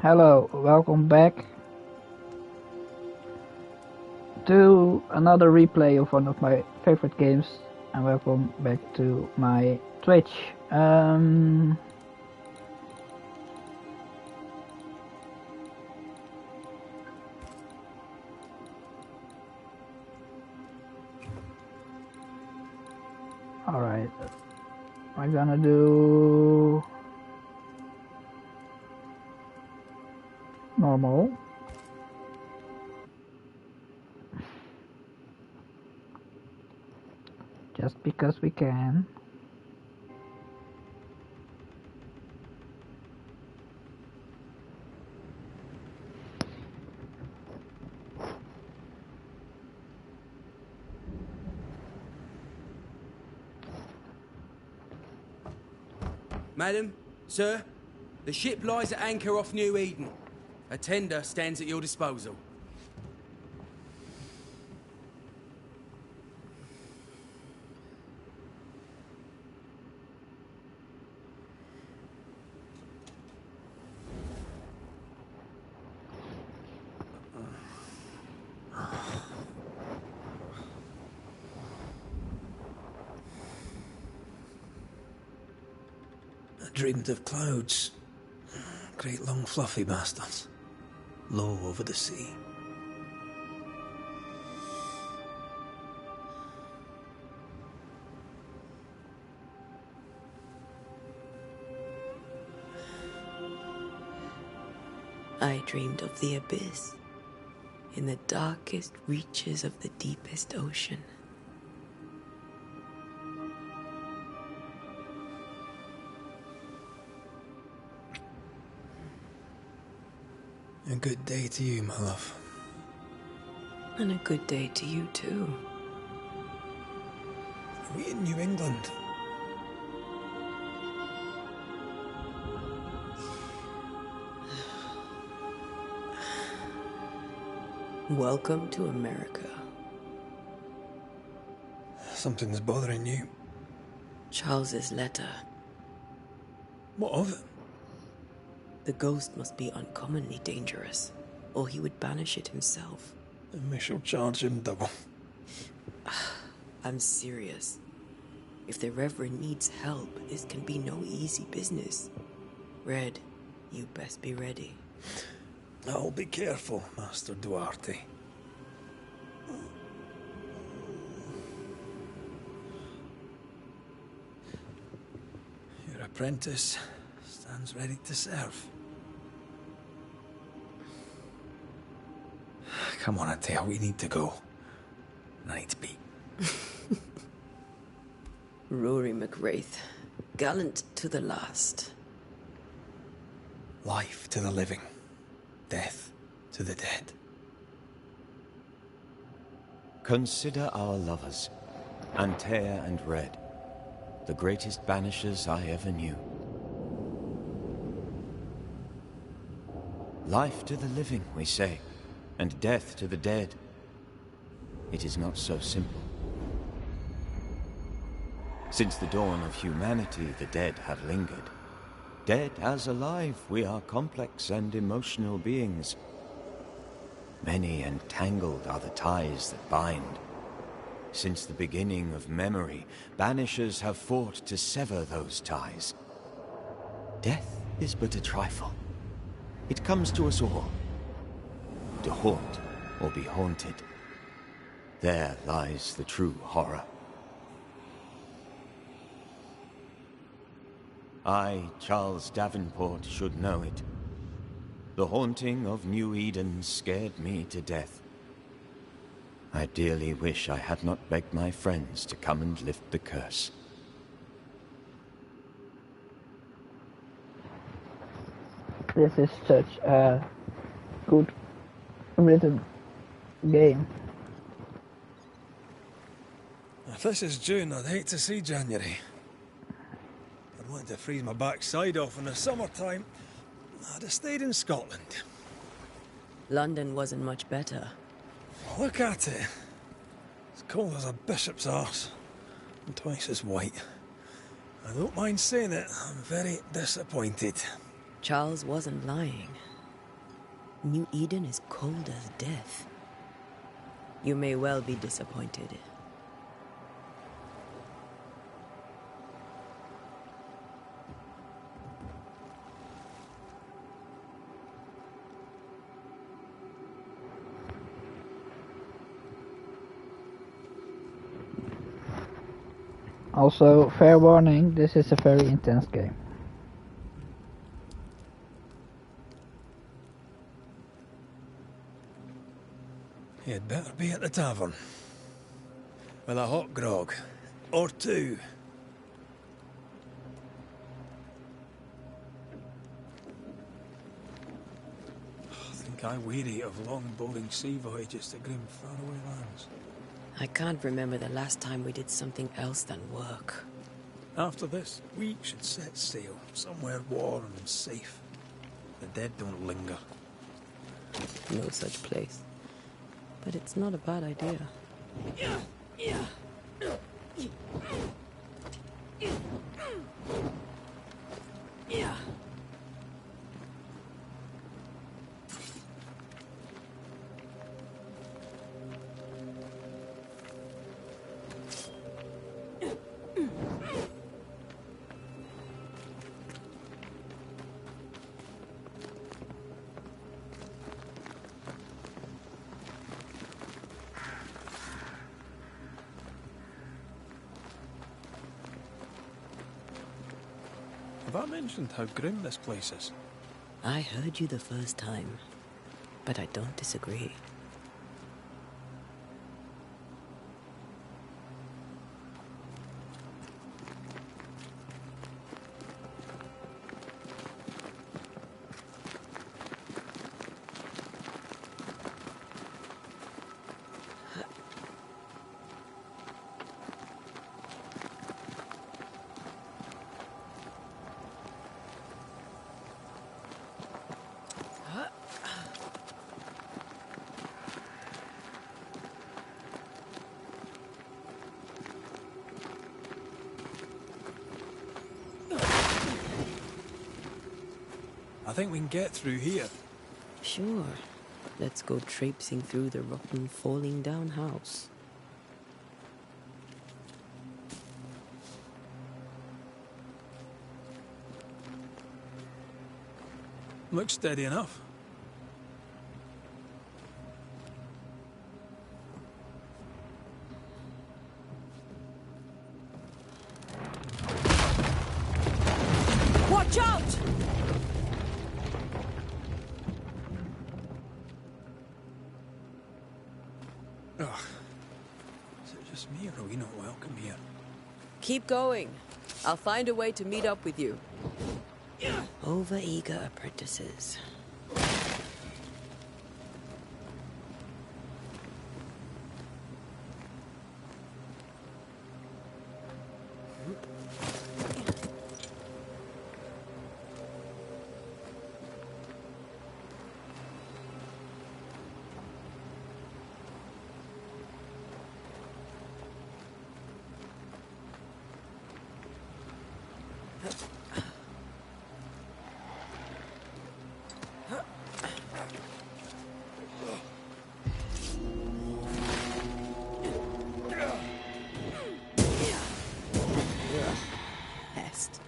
Hello, welcome back to another replay of one of my favorite games, and welcome back to my Twitch. Alright, I'm gonna do normal. Just because we can. Madam, sir, the ship lies at anchor off New Eden. A tender stands at your disposal. I dreamed of clouds. Great long fluffy bastards. Low over the sea. I dreamed of the abyss, in the darkest reaches of the deepest ocean. A good day to you, my love. And a good day to you, too. Are we in New England? Welcome to America. Something's bothering you. Charles's letter. What of it? The ghost must be uncommonly dangerous, or he would banish it himself. And we shall charge him double. I'm serious. If the Reverend needs help, this can be no easy business. Red, you best be ready. I'll be careful, Master Duarte. Your apprentice stands ready to serve. Come on, Atea, we need to go. Night beat. Rory McWraith, gallant to the last. Life to the living, death to the dead. Consider our lovers, Antea and Red, the greatest banishers I ever knew. Life to the living, we say, and death to the dead. It is not so simple. Since the dawn of humanity, the dead have lingered. Dead as alive, we are complex and emotional beings. Many and tangled are the ties that bind. Since the beginning of memory, banishers have fought to sever those ties. Death is but a trifle. It comes to us all. To haunt or be haunted. There lies the true horror. I, Charles Davenport, should know it. The haunting of New Eden scared me to death. I dearly wish I had not begged my friends to come and lift the curse. This is such a good written game. If this is June, I'd hate to see January. I'd want to freeze my backside off in the summertime. I'd have stayed in Scotland. London wasn't much better. Look at it. As cold as a bishop's arse. And twice as white. I don't mind saying it, I'm very disappointed. Charles wasn't lying. New Eden is cold as death. You may well be disappointed. Also, fair warning, this is a very intense game. You'd better be at the tavern. With a hot grog. Or two. I think I weary of long, boring sea voyages to grim, faraway lands. I can't remember the last time we did something else than work. After this, we should set sail somewhere warm and safe. The dead don't linger. No such place. But it's not a bad idea. Have I mentioned how grim this place is? I heard you the first time, but I don't disagree. I think we can get through here. Sure. Let's go traipsing through the rotten, falling down house. Looks steady enough. Watch out! Ugh. Is it just me, or are we not welcome here? Keep going. I'll find a way to meet up with you. Over-eager apprentices. Pest.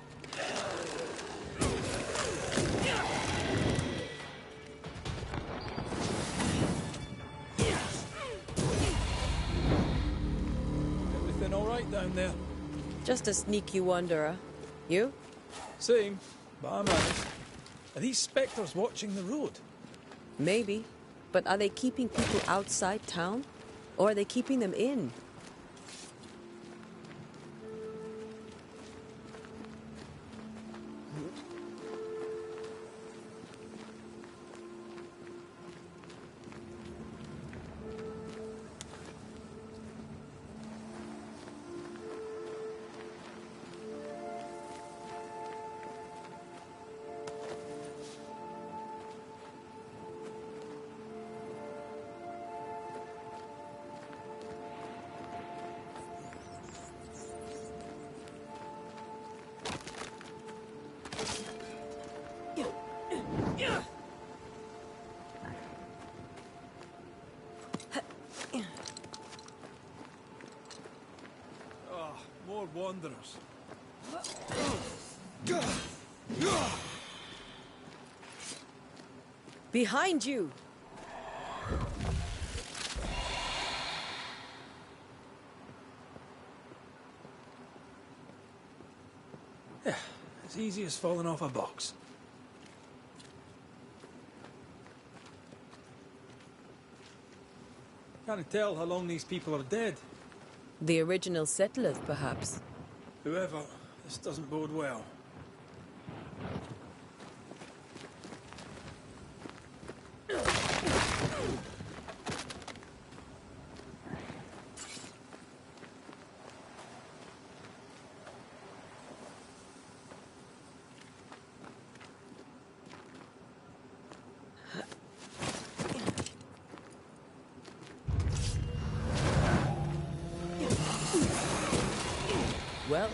Everything all right down there? Just a sneaky wanderer. You? Same, but I'm honest. Are these spectres watching the road? Maybe. But are they keeping people outside town? Or are they keeping them in? wanderers. Behind you! Yeah, as easy as falling off a box. Can't tell how long these people are dead. The original settlers, perhaps. Whoever, this doesn't bode well. Well,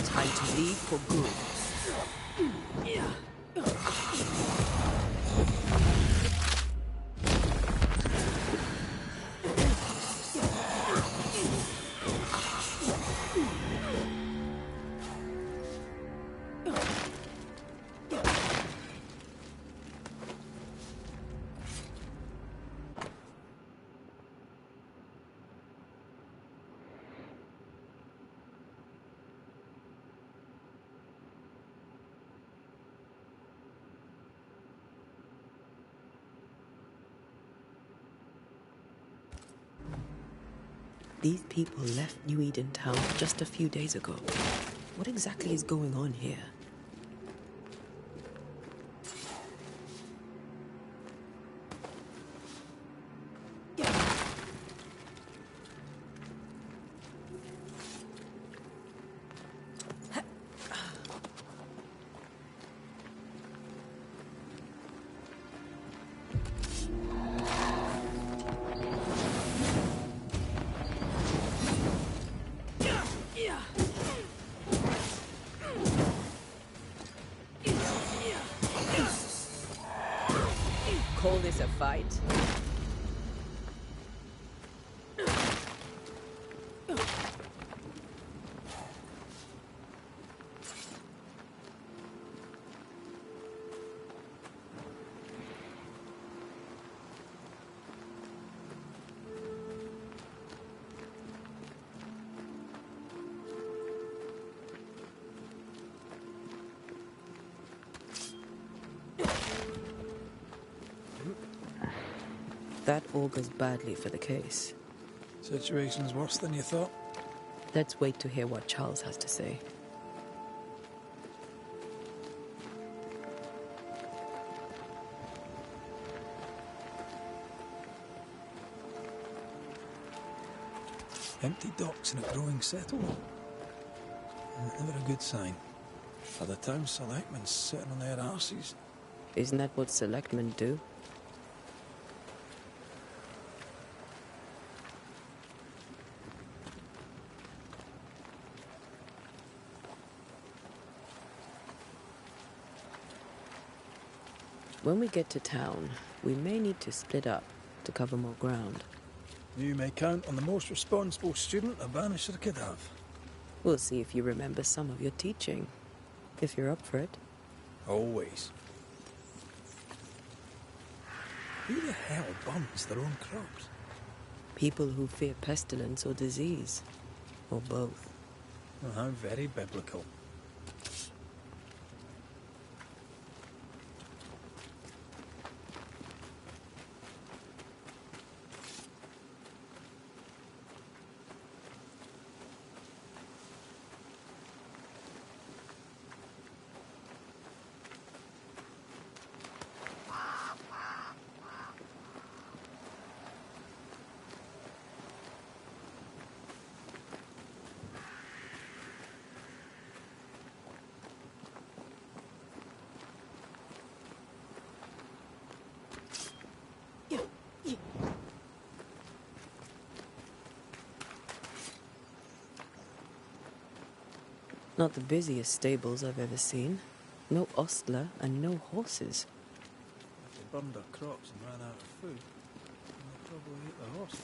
time to leave for good. These people left New Eden Town just a few days ago. What exactly is going on here? Call this a fight? That augurs badly for the case. Situation's worse than you thought. Let's wait to hear what Charles has to say. Empty docks in a growing settlement. Never a good sign. For the town selectmen sitting on their arses. Isn't that what selectmen do? When we get to town, we may need to split up to cover more ground. You may count on the most responsible student a Banisher could have. We'll see if you remember some of your teaching, if you're up for it. Always. Who the hell burns their own crops? People who fear pestilence or disease, or both. Well, how very biblical. Not the busiest stables I've ever seen. No ostler and no horses. If they burned their crops and ran out of food, they'll probably eat the horses.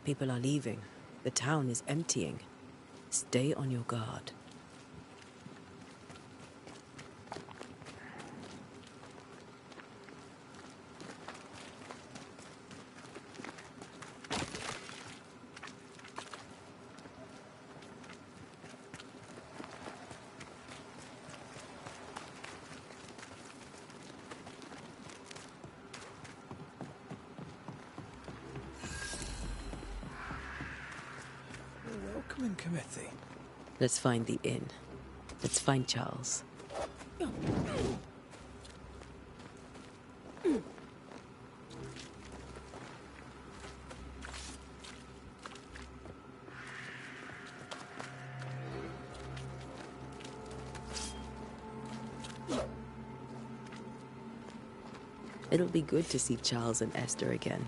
People are leaving. The town is emptying. Stay on your guard. Welcoming committee. Let's find the inn. Let's find Charles. It'll be good to see Charles and Esther again.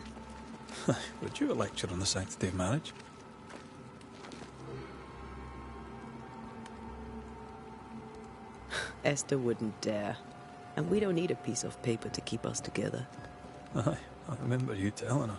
Would you a lecture on the sanctity of marriage? Esther wouldn't dare. And we don't need a piece of paper to keep us together. Aye, I remember you telling her.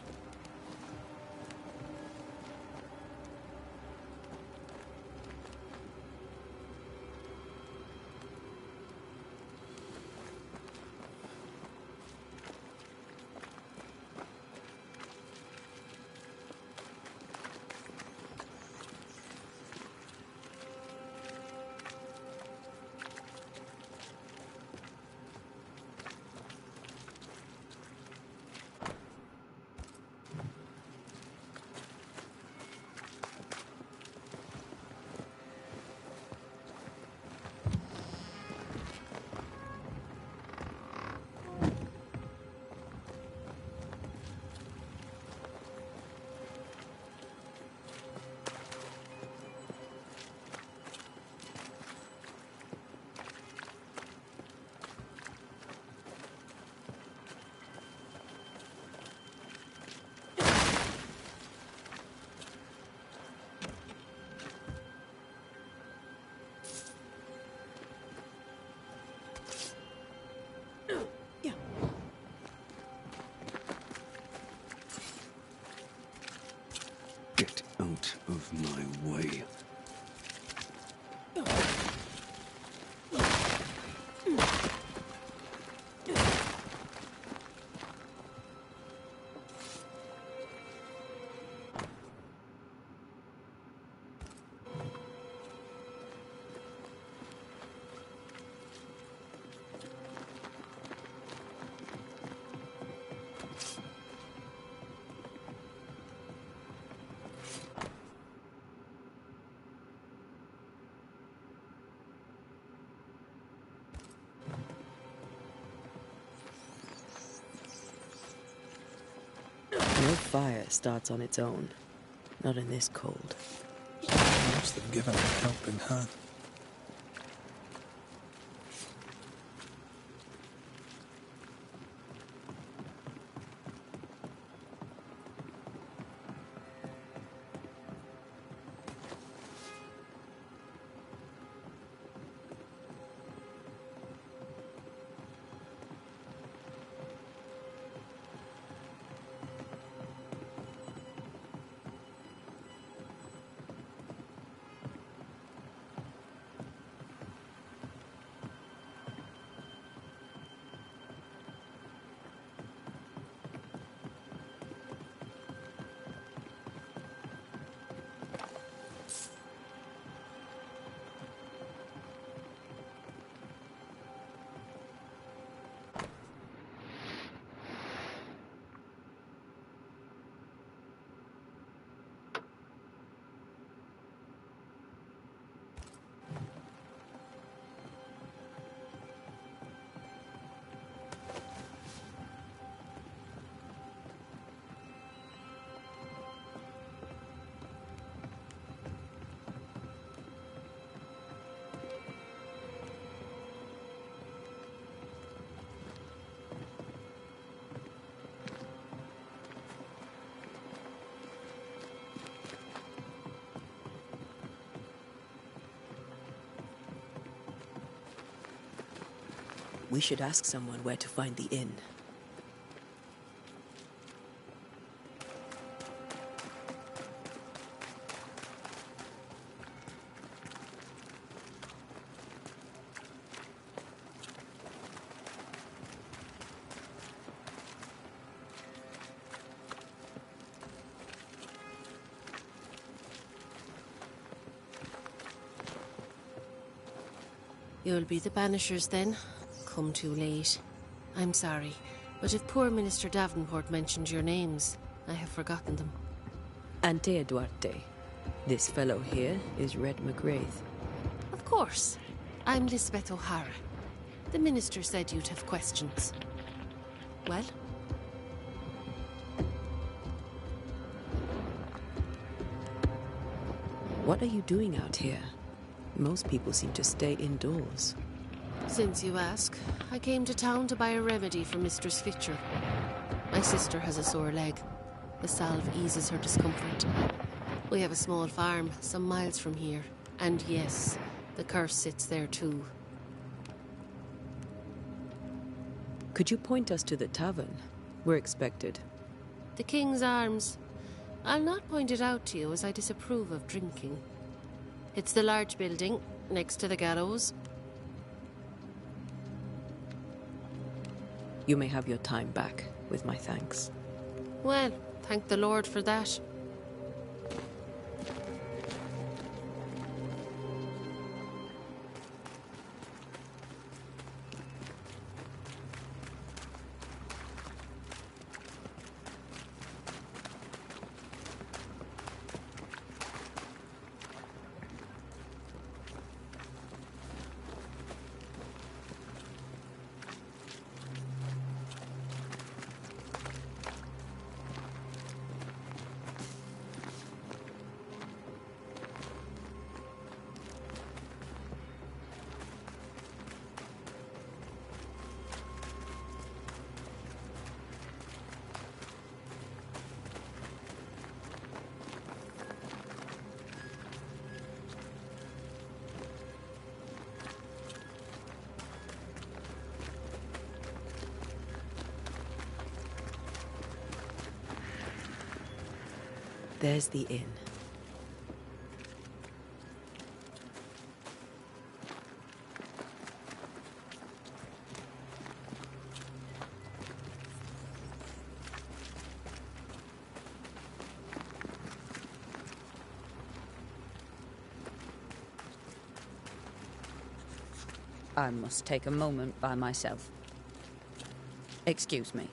Get out of my way. No fire starts on its own. Not in this cold. Must have given her a helping hand. We should ask someone where to find the inn. You'll be the Banishers then? Come too late. I'm sorry, but if poor Minister Davenport mentioned your names, I have forgotten them. Antea Duarte. This fellow here is Red McGrath. Of course. I'm Lisbeth O'Hara. The Minister said you'd have questions. Well? What are you doing out here? Most people seem to stay indoors. Since you ask, I came to town to buy a remedy for Mistress Fitcher. My sister has a sore leg. The salve eases her discomfort. We have a small farm, some miles from here. And yes, the curse sits there too. Could you point us to the tavern? We're expected. The King's Arms. I'll not point it out to you as I disapprove of drinking. It's the large building, next to the gallows. You may have your time back, with my thanks. Well, thank the Lord for that. There's the inn. I must take a moment by myself. Excuse me.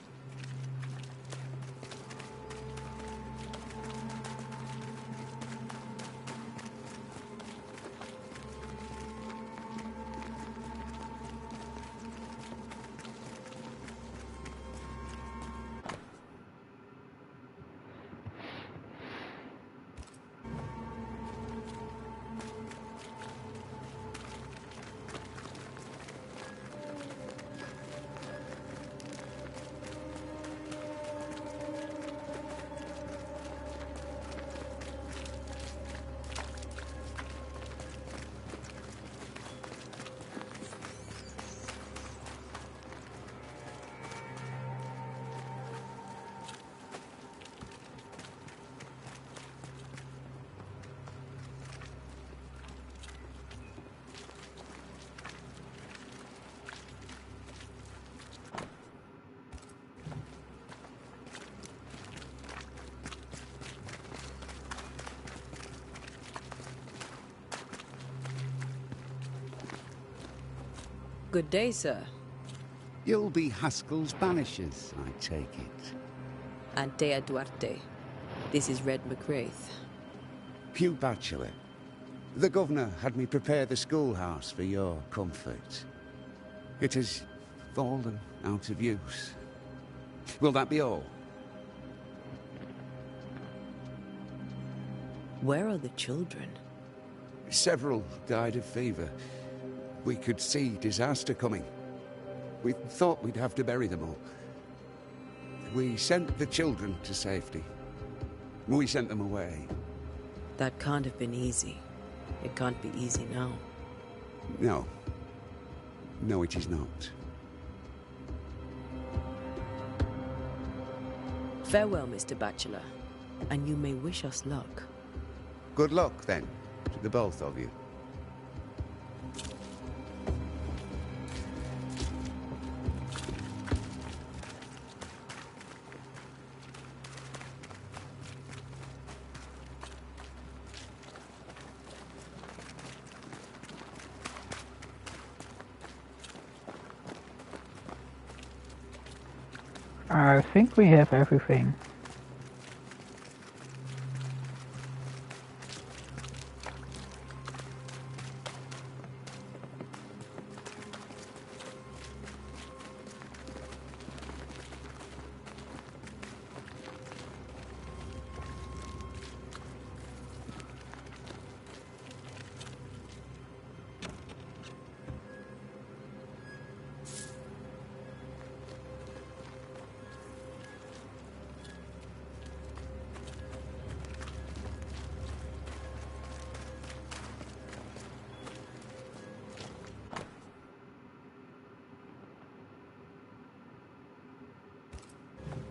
Good day, sir. You'll be Haskell's Banishers, I take it. Antea Duarte. This is Red McGrath. Hugh Bachelor. The governor had me prepare the schoolhouse for your comfort. It has fallen out of use. Will that be all? Where are the children? Several died of fever. We could see disaster coming. We thought we'd have to bury them all. We sent the children to safety. We sent them away. That can't have been easy. It can't be easy now. No. No, it is not. Farewell, Mr. Bachelor. And you may wish us luck. Good luck, then, to the both of you. I think we have everything.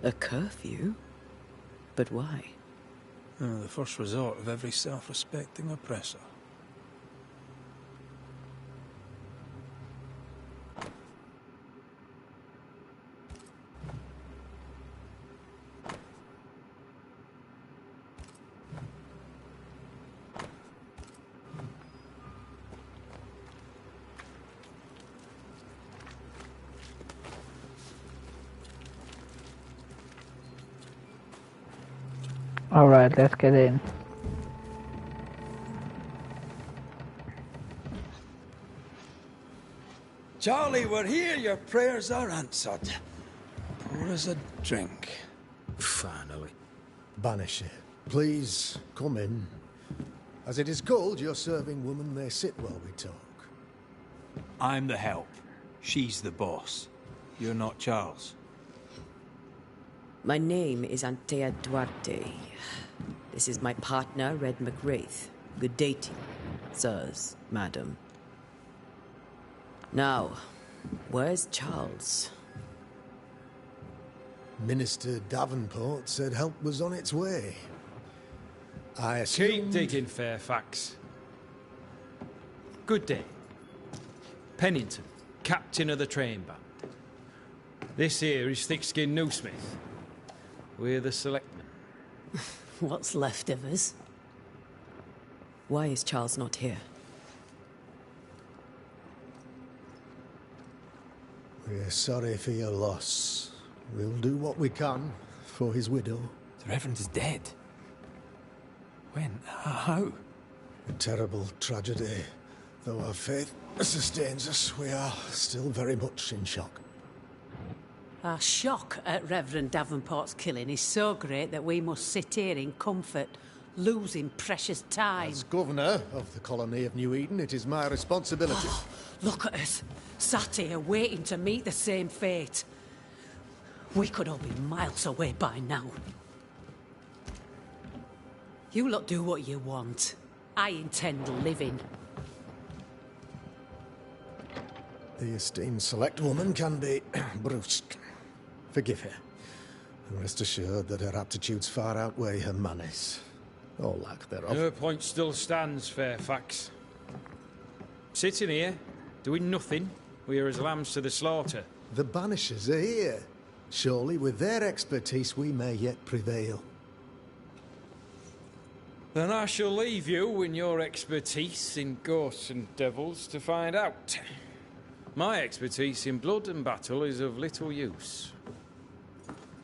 A curfew? But why? The first resort of every self-respecting oppressor. Alright, let's get in. Charlie, we're here. Your prayers are answered. Pour us a drink. Finally. Banisher, please come in. As it is called, your serving woman may sit while we talk. I'm the help. She's the boss. You're not Charles. My name is Antea Duarte. This is my partner, Red McWraith. Good day to you, sirs, madam. Now, where's Charles? Minister Davenport said help was on its way. I Keep assumed... digging, Fairfax. Good day. Pennington, captain of the train band. This here is Thick-Skinned Newsmith. We're the selectmen. What's left of us? Why is Charles not here? We're sorry for your loss. We'll do what we can for his widow. The Reverend is dead. When? How? A terrible tragedy. Though our faith sustains us, we are still very much in shock. Our shock at Reverend Davenport's killing is so great that we must sit here in comfort, losing precious time. As governor of the colony of New Eden, it is my responsibility. Look at us, sat here waiting to meet the same fate. We could all be miles away by now. You lot do what you want. I intend living. The esteemed select woman can be brusque. Forgive her. And rest assured that her aptitudes far outweigh her manners. Or lack thereof. Her point still stands, Fairfax. Sitting here, doing nothing, we're as lambs to the slaughter. The Banishers are here. Surely with their expertise we may yet prevail. Then I shall leave you and your expertise in ghosts and devils to find out. My expertise in blood and battle is of little use.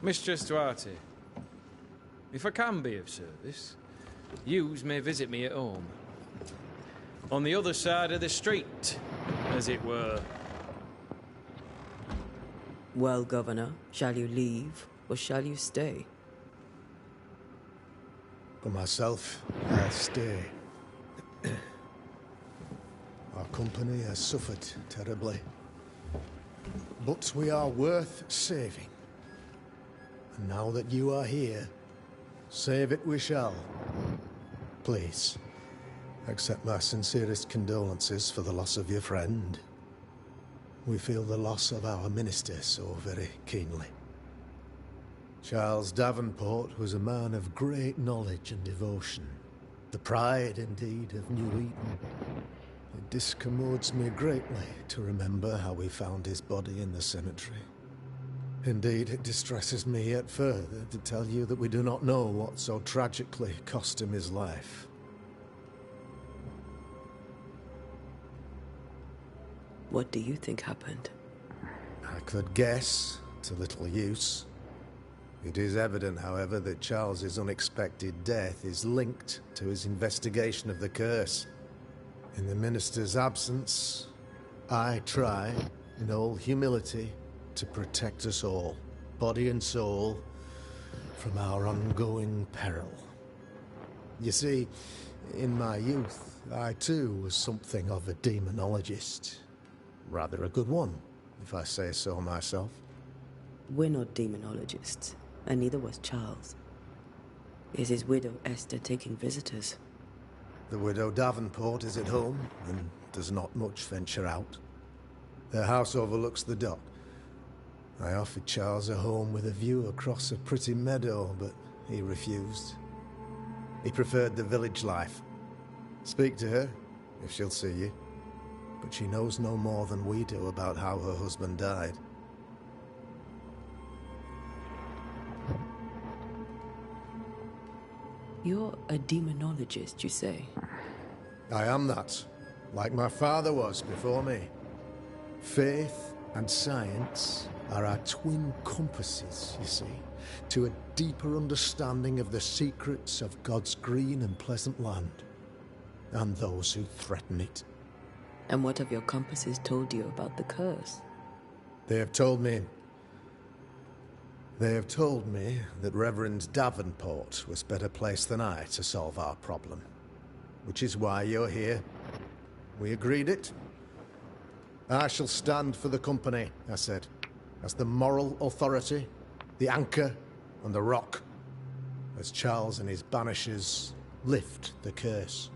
Mistress Duarte, if I can be of service, yous may visit me at home. On the other side of the street, as it were. Well, Governor, shall you leave or shall you stay? For myself, I'll stay. Our company has suffered terribly. But we are worth saving. And now that you are here, save it we shall. Please, accept my sincerest condolences for the loss of your friend. We feel the loss of our minister so very keenly. Charles Davenport was a man of great knowledge and devotion. The pride, indeed, of New Eden. It discommodes me greatly to remember how we found his body in the cemetery. Indeed, it distresses me yet further to tell you that we do not know what so tragically cost him his life. What do you think happened? I could guess, to little use. It is evident, however, that Charles's unexpected death is linked to his investigation of the curse. In the minister's absence, I try, in all humility, to protect us all, body and soul, from our ongoing peril. You see, in my youth, I too was something of a demonologist. Rather a good one, if I say so myself. We're not demonologists, and neither was Charles. Is his widow Esther taking visitors? The widow Davenport is at home, and does not much venture out. Their house overlooks the dock. I offered Charles a home with a view across a pretty meadow, but he refused. He preferred the village life. Speak to her, if she'll see you. But she knows no more than we do about how her husband died. You're a demonologist, you say? I am that, like my father was before me. Faith and science are our twin compasses, you see, to a deeper understanding of the secrets of God's green and pleasant land, and those who threaten it. And what have your compasses told you about the curse? They have told me that Reverend Davenport was better placed than I to solve our problem. Which is why you're here. We agreed it. I shall stand for the company, I said, as the moral authority, the anchor, and the rock, as Charles and his Banishers lift the curse.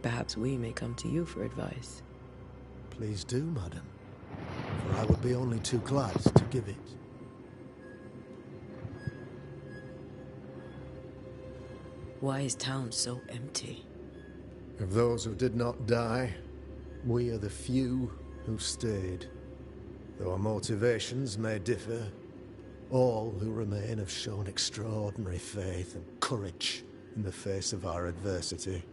Perhaps we may come to you for advice. Please do, madam, for I would be only too glad to give it. Why is town so empty? Of those who did not die, we are the few who stayed. Though our motivations may differ, all who remain have shown extraordinary faith and courage in the face of our adversity.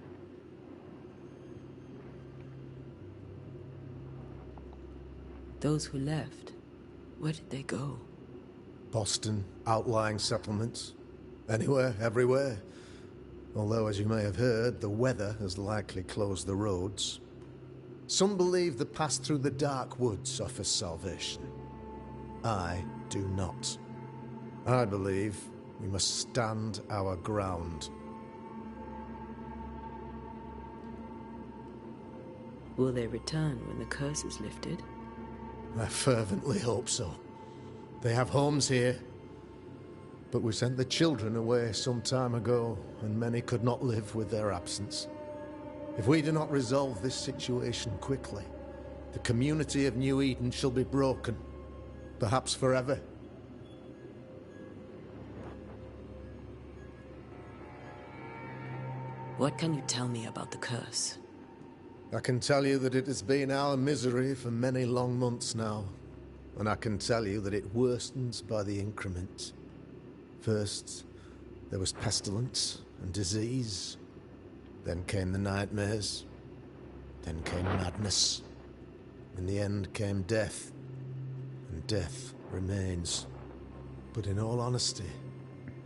Those who left, where did they go? Boston, outlying settlements. Anywhere, everywhere. Although, as you may have heard, the weather has likely closed the roads. Some believe the path through the dark woods offers salvation. I do not. I believe we must stand our ground. Will they return when the curse is lifted? I fervently hope so. They have homes here. But we sent the children away some time ago, and many could not live with their absence. If we do not resolve this situation quickly, the community of New Eden shall be broken, perhaps forever. What can you tell me about the curse? I can tell you that it has been our misery for many long months now, and I can tell you that it worsens by the increment. First, there was pestilence and disease. Then came the nightmares. Then came madness. In the end came death. And death remains. But in all honesty,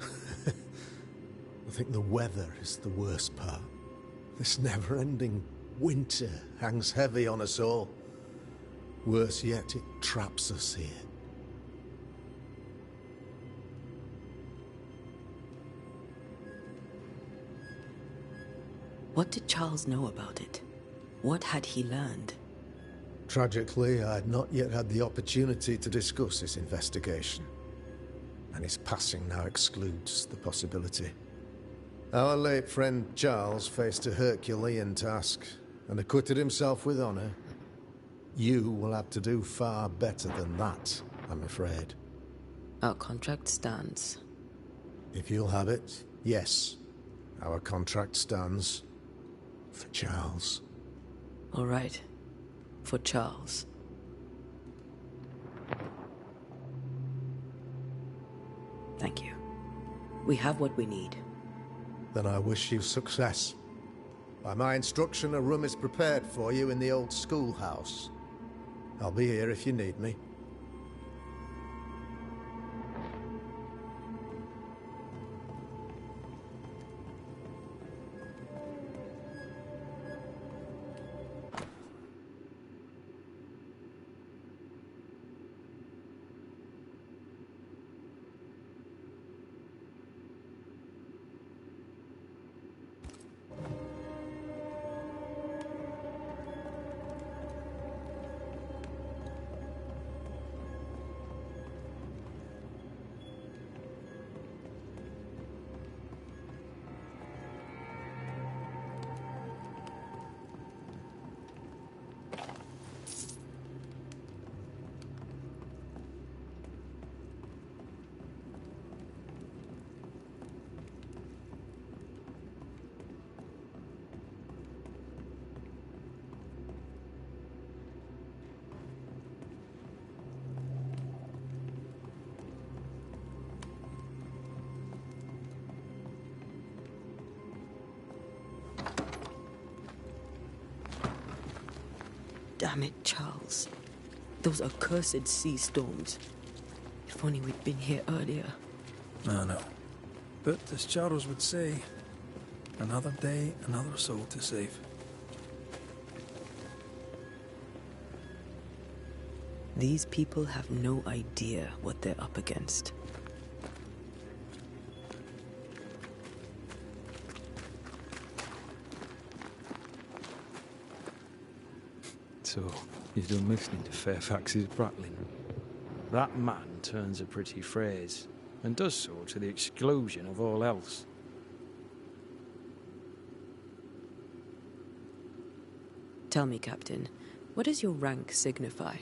I think the weather is the worst part. This never-ending winter hangs heavy on us all. Worse yet, it traps us here. What did Charles know about it? What had he learned? Tragically, I had not yet had the opportunity to discuss this investigation, and his passing now excludes the possibility. Our late friend Charles faced a Herculean task, and acquitted himself with honor. You will have to do far better than that, I'm afraid. Our contract stands. If you'll have it, yes. Our contract stands. For Charles. All right. For Charles. Thank you. We have what we need. Then I wish you success. By my instruction, a room is prepared for you in the old schoolhouse. I'll be here if you need me. Damn it, Charles. Those accursed sea storms. If only we'd been here earlier. I know. But as Charles would say, another day, another soul to save. These people have no idea what they're up against. So, you've done listening to Fairfax's prattling. That man turns a pretty phrase, and does so to the exclusion of all else. Tell me, Captain, what does your rank signify?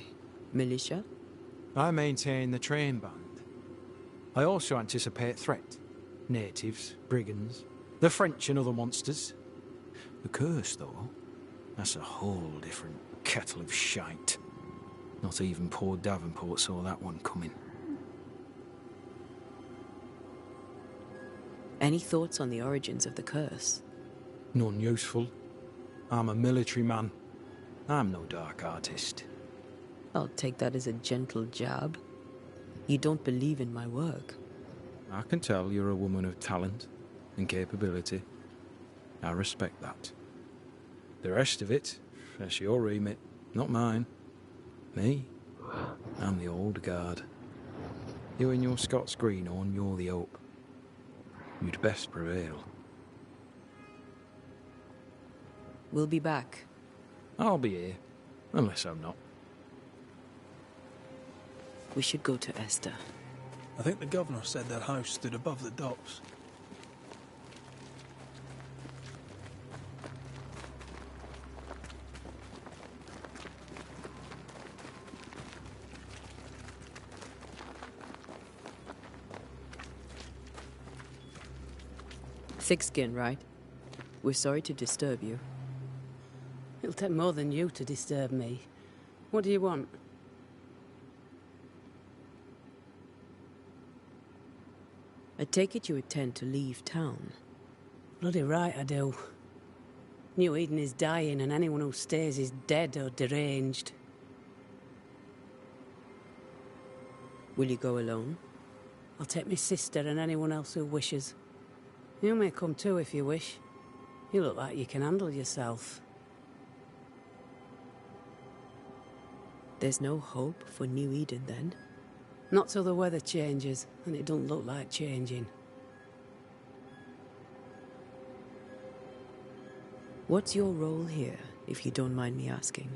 Militia? I maintain the train band. I also anticipate threat. Natives, brigands, the French and other monsters. The curse, though, that's a whole different kettle of shite. Not even poor Davenport saw that one coming. Any thoughts on the origins of the curse? None useful. I'm a military man. I'm no dark artist. I'll take that as a gentle jab. You don't believe in my work. I can tell you're a woman of talent and capability. I respect that. The rest of it, that's your remit, not mine. Me? I'm the old guard. You and your Scots greenhorn, you're the hope. You'd best prevail. We'll be back. I'll be here, unless I'm not. We should go to Esther. I think the governor said their house stood above the docks. Thick skin, right? We're sorry to disturb you. It'll take more than you to disturb me. What do you want? I take it you intend to leave town. Bloody right I do. New Eden is dying and anyone who stays is dead or deranged. Will you go alone? I'll take my sister and anyone else who wishes. You may come too if you wish. You look like you can handle yourself. There's no hope for New Eden, then? Not till the weather changes, and it don't look like changing. What's your role here, if you don't mind me asking?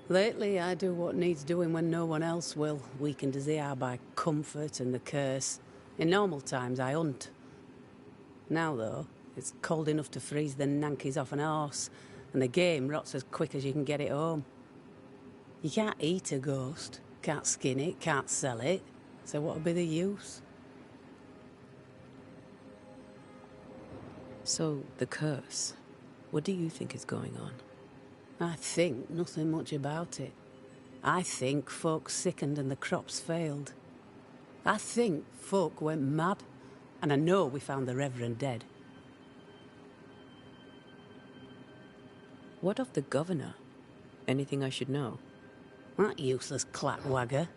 Lately, I do what needs doing when no one else will, weakened as they are by comfort and the curse. In normal times, I hunt. Now, though, it's cold enough to freeze the nankies off an horse, and the game rots as quick as you can get it home. You can't eat a ghost, can't skin it, can't sell it, so what'll be the use? So, the curse. What do you think is going on? I think nothing much about it. I think folk sickened and the crops failed. I think folk went mad, and I know we found the Reverend dead. What of the governor? Anything I should know? That useless clapwagger.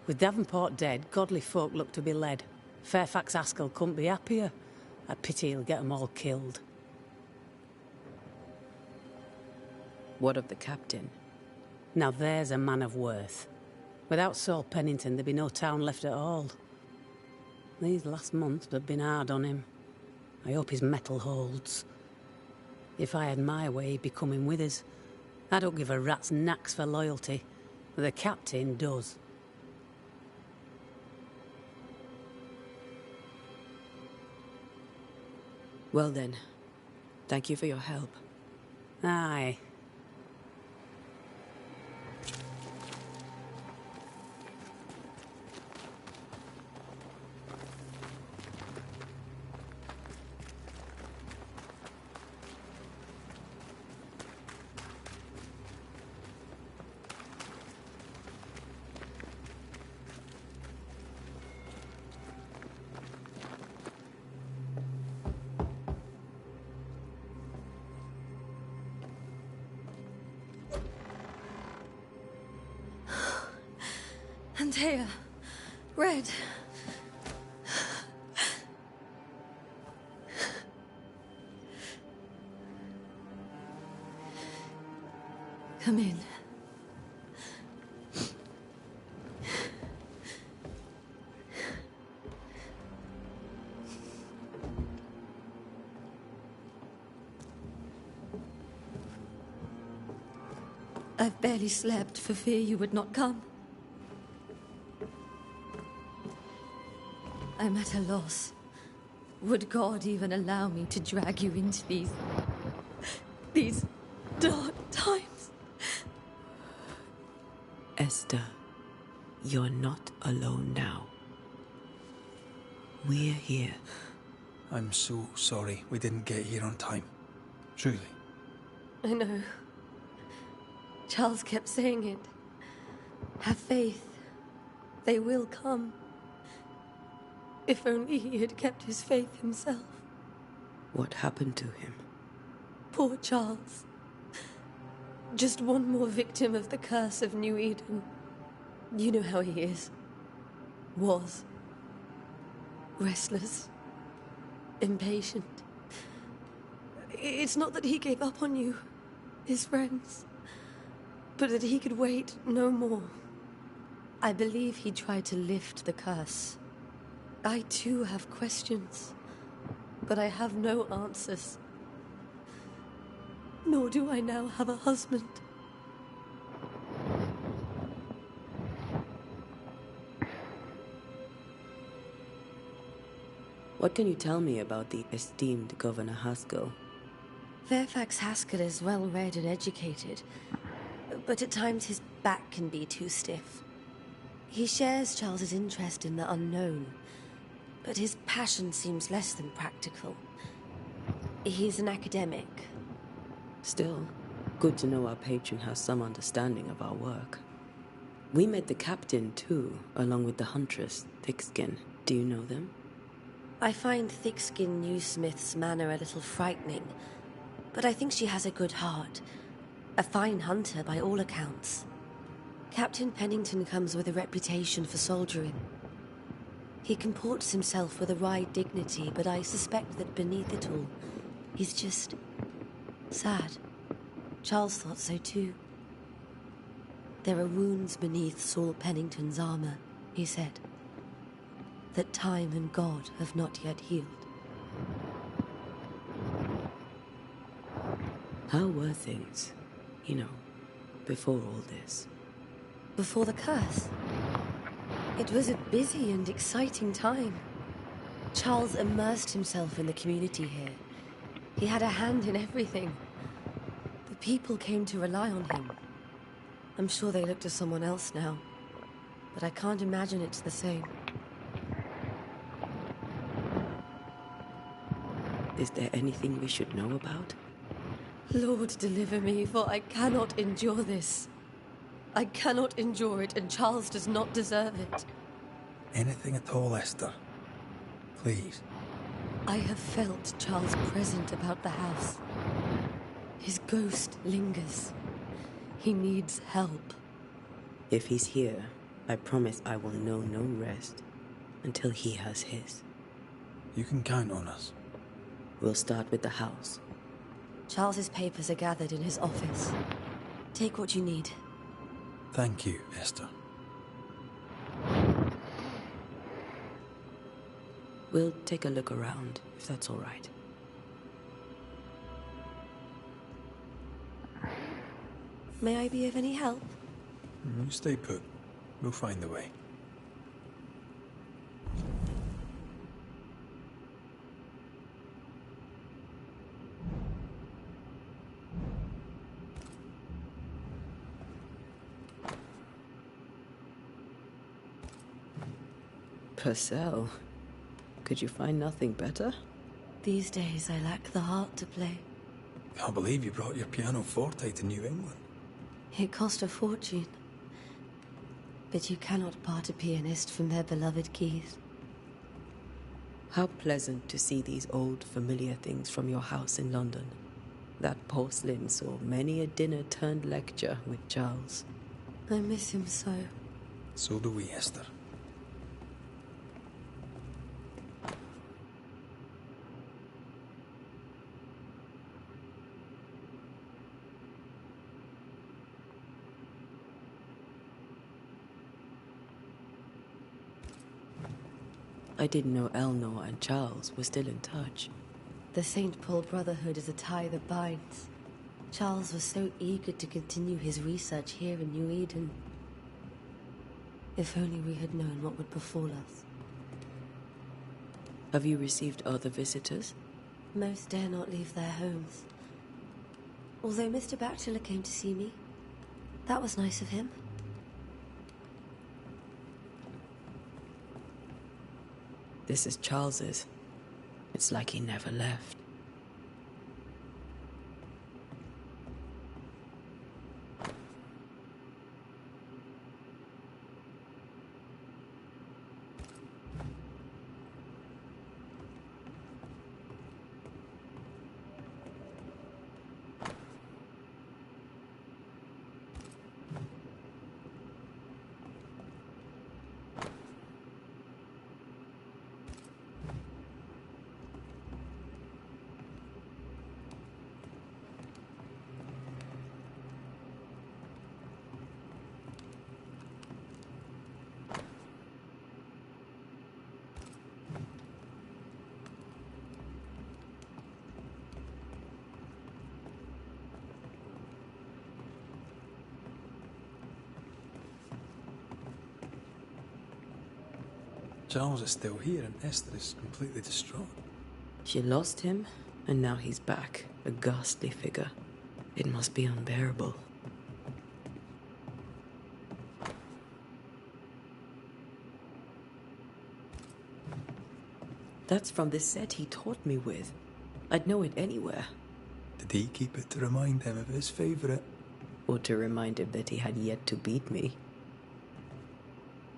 With Davenport dead, godly folk look to be led. Fairfax Haskell couldn't be happier. I pity he'll get 'em all killed. What of the captain? Now there's a man of worth. Without Saul Pennington, there'd be no town left at all. These last months have been hard on him. I hope his mettle holds. If I had my way, he'd be coming with us. I don't give a rat's knacks for loyalty, but the captain does. Well then, thank you for your help. Aye. Antea, Red. Come in. I've barely slept for fear you would not come. I'm at a loss. Would God even allow me to drag you into these dark times? Esther, you're not alone now. We're here. I'm so sorry we didn't get here on time. Truly. I know. Charles kept saying it. Have faith. They will come. If only he had kept his faith himself. What happened to him? Poor Charles. Just one more victim of the curse of New Eden. You know how he is. Was. Restless. Impatient. It's not that he gave up on you, his friends, but that he could wait no more. I believe he tried to lift the curse. I too have questions, but I have no answers. Nor do I now have a husband. What can you tell me about the esteemed Governor Haskell? Fairfax Haskell is well read and educated, but at times his back can be too stiff. He shares Charles's interest in the unknown, but his passion seems less than practical. He's an academic. Still, good to know our patron has some understanding of our work. We met the captain too, along with the huntress, Thickskin. Do you know them? I find Thickskin Newsmith's manner a little frightening, but I think she has a good heart. A fine hunter by all accounts. Captain Pennington comes with a reputation for soldiering. He comports himself with a wry dignity, but I suspect that beneath it all, he's just sad. Charles thought so too. There are wounds beneath Saul Pennington's armor, he said, that time and God have not yet healed. How were things, before all this? Before the curse? It was a busy and exciting time. Charles immersed himself in the community here. He had a hand in everything. The people came to rely on him. I'm sure they look to someone else now, but I can't imagine it's the same. Is there anything we should know about? Lord, deliver me, for I cannot endure this. I cannot endure it, and Charles does not deserve it. Anything at all, Esther. Please. I have felt Charles present about the house. His ghost lingers. He needs help. If he's here, I promise I will know no rest until he has his. You can count on us. We'll start with the house. Charles's papers are gathered in his office. Take what you need. Thank you, Esther. We'll take a look around, if that's all right. May I be of any help? You stay put. We'll find the way. Purcell, could you find nothing better? These days I lack the heart to play. Can't believe you brought your pianoforte to New England. It cost a fortune. But you cannot part a pianist from their beloved keys. How pleasant to see these old familiar things from your house in London. That porcelain saw many a dinner turned lecture with Charles. I miss him so. So do we, Esther. I didn't know Eleanor and Charles were still in touch. The St. Paul Brotherhood is a tie that binds. Charles was so eager to continue his research here in New Eden. If only we had known what would befall us. Have you received other visitors? Most dare not leave their homes. Although Mr. Bachelor came to see me. That was nice of him. This is Charles's. It's like he never left. Charles is still here and Esther is completely distraught. She lost him, and now he's back, a ghastly figure. It must be unbearable. That's from the set he taught me with. I'd know it anywhere. Did he keep it to remind him of his favourite? Or to remind him that he had yet to beat me.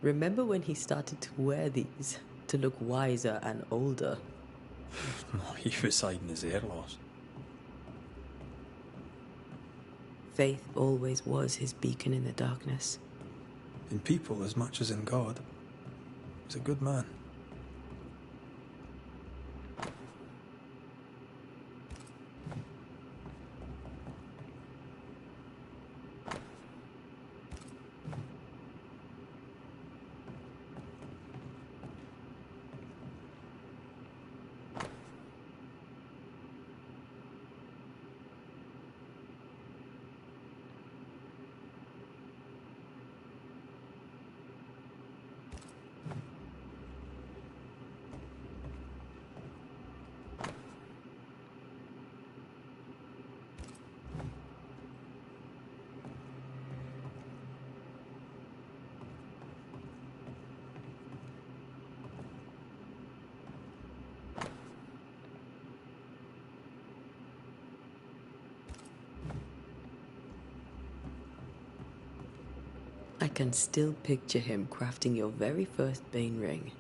Remember when he started to wear these, to look wiser and older? He was hiding his hair loss. Faith always was his beacon in the darkness. In people as much as in God. He's a good man. I can still picture him crafting your very first Bane ring.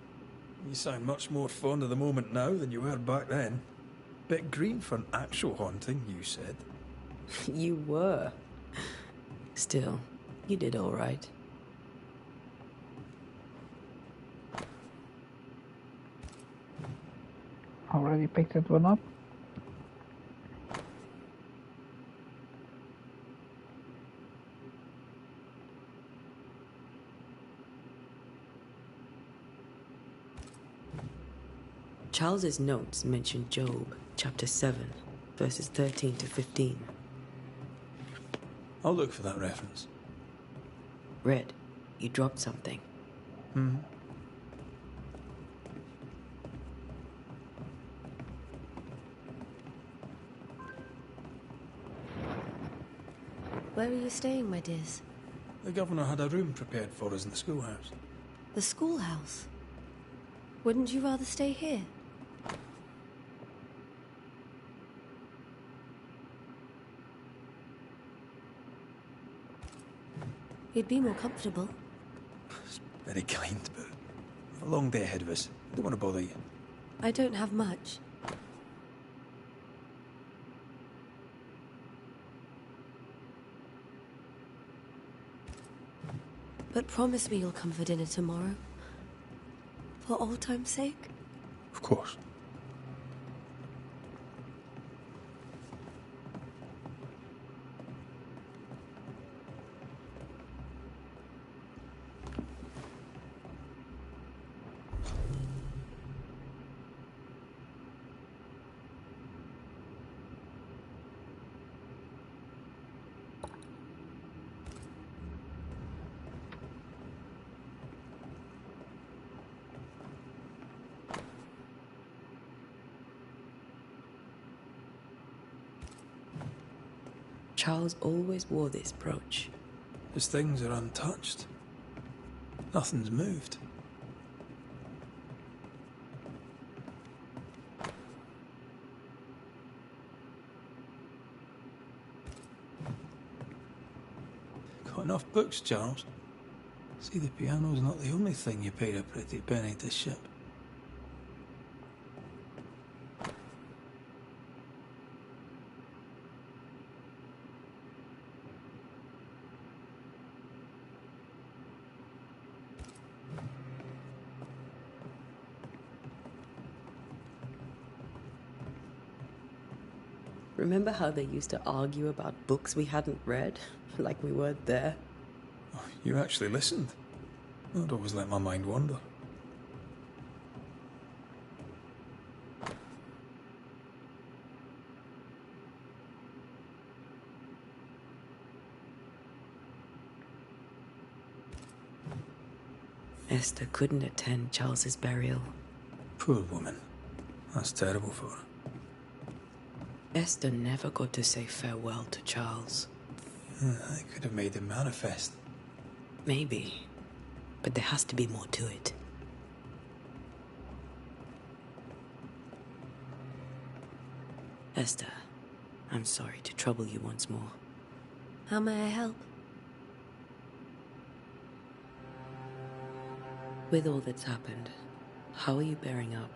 You sound much more fond of the moment now than you were back then. Bit green for an actual haunting, you said. You were. Still, you did all right. Already picked that one up. Charles's notes mention Job, chapter 7, verses 13 to 15. I'll look for that reference. Red, you dropped something. Where are you staying, my dears? The governor had a room prepared for us in the schoolhouse. The schoolhouse? Wouldn't you rather stay here? You'd be more comfortable. It's very kind, but we've a long day ahead of us. I don't want to bother you. I don't have much. But promise me you'll come for dinner tomorrow. For old time's sake. Of course. Charles always wore this brooch. His things are untouched. Nothing's moved. Got enough books, Charles? See, the piano's not the only thing you paid a pretty penny to ship. Remember how they used to argue about books we hadn't read? Like we weren't there? Oh, you actually listened. I'd always let my mind wander. Esther couldn't attend Charles's burial. Poor woman. That's terrible for her. Esther never got to say farewell to Charles. I could have made him manifest. Maybe. But there has to be more to it. Esther, I'm sorry to trouble you once more. How may I help? With all that's happened, how are you bearing up?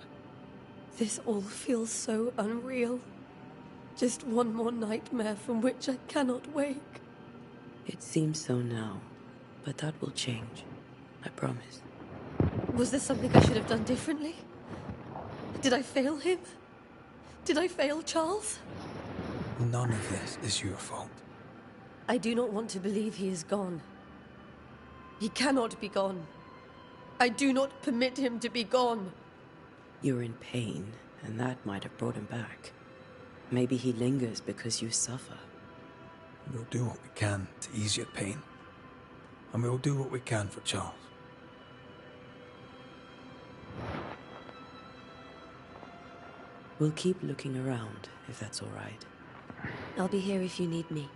This all feels so unreal. Just one more nightmare from which I cannot wake. It seems so now, but that will change. I promise. Was there something I should have done differently? Did I fail him? Did I fail Charles? None of this is your fault. I do not want to believe he is gone. He cannot be gone. I do not permit him to be gone. You're in pain, and that might have brought him back. Maybe he lingers because you suffer. We'll do what we can to ease your pain. And we'll do what we can for Charles. We'll keep looking around, if that's all right. I'll be here if you need me.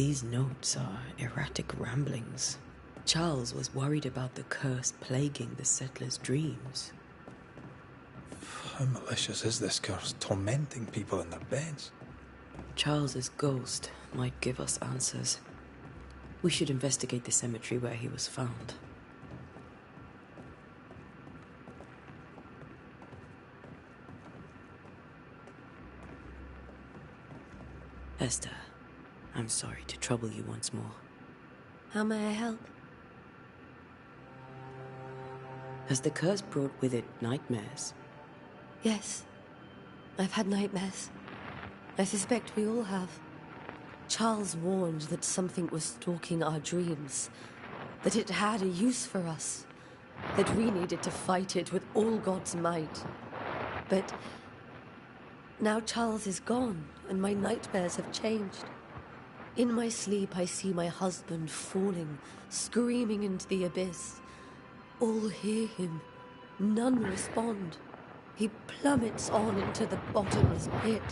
These notes are erratic ramblings. Charles was worried about the curse plaguing the settlers' dreams. How malicious is this curse, tormenting people in their beds? Charles's ghost might give us answers. We should investigate the cemetery where he was found. Esther, I'm sorry to trouble you once more. How may I help? Has the curse brought with it nightmares? Yes. I've had nightmares. I suspect we all have. Charles warned that something was stalking our dreams, that it had a use for us, that we needed to fight it with all God's might. But now Charles is gone, and my nightmares have changed. In my sleep, I see my husband falling, screaming into the abyss. All hear him. None respond. He plummets on into the bottomless pit.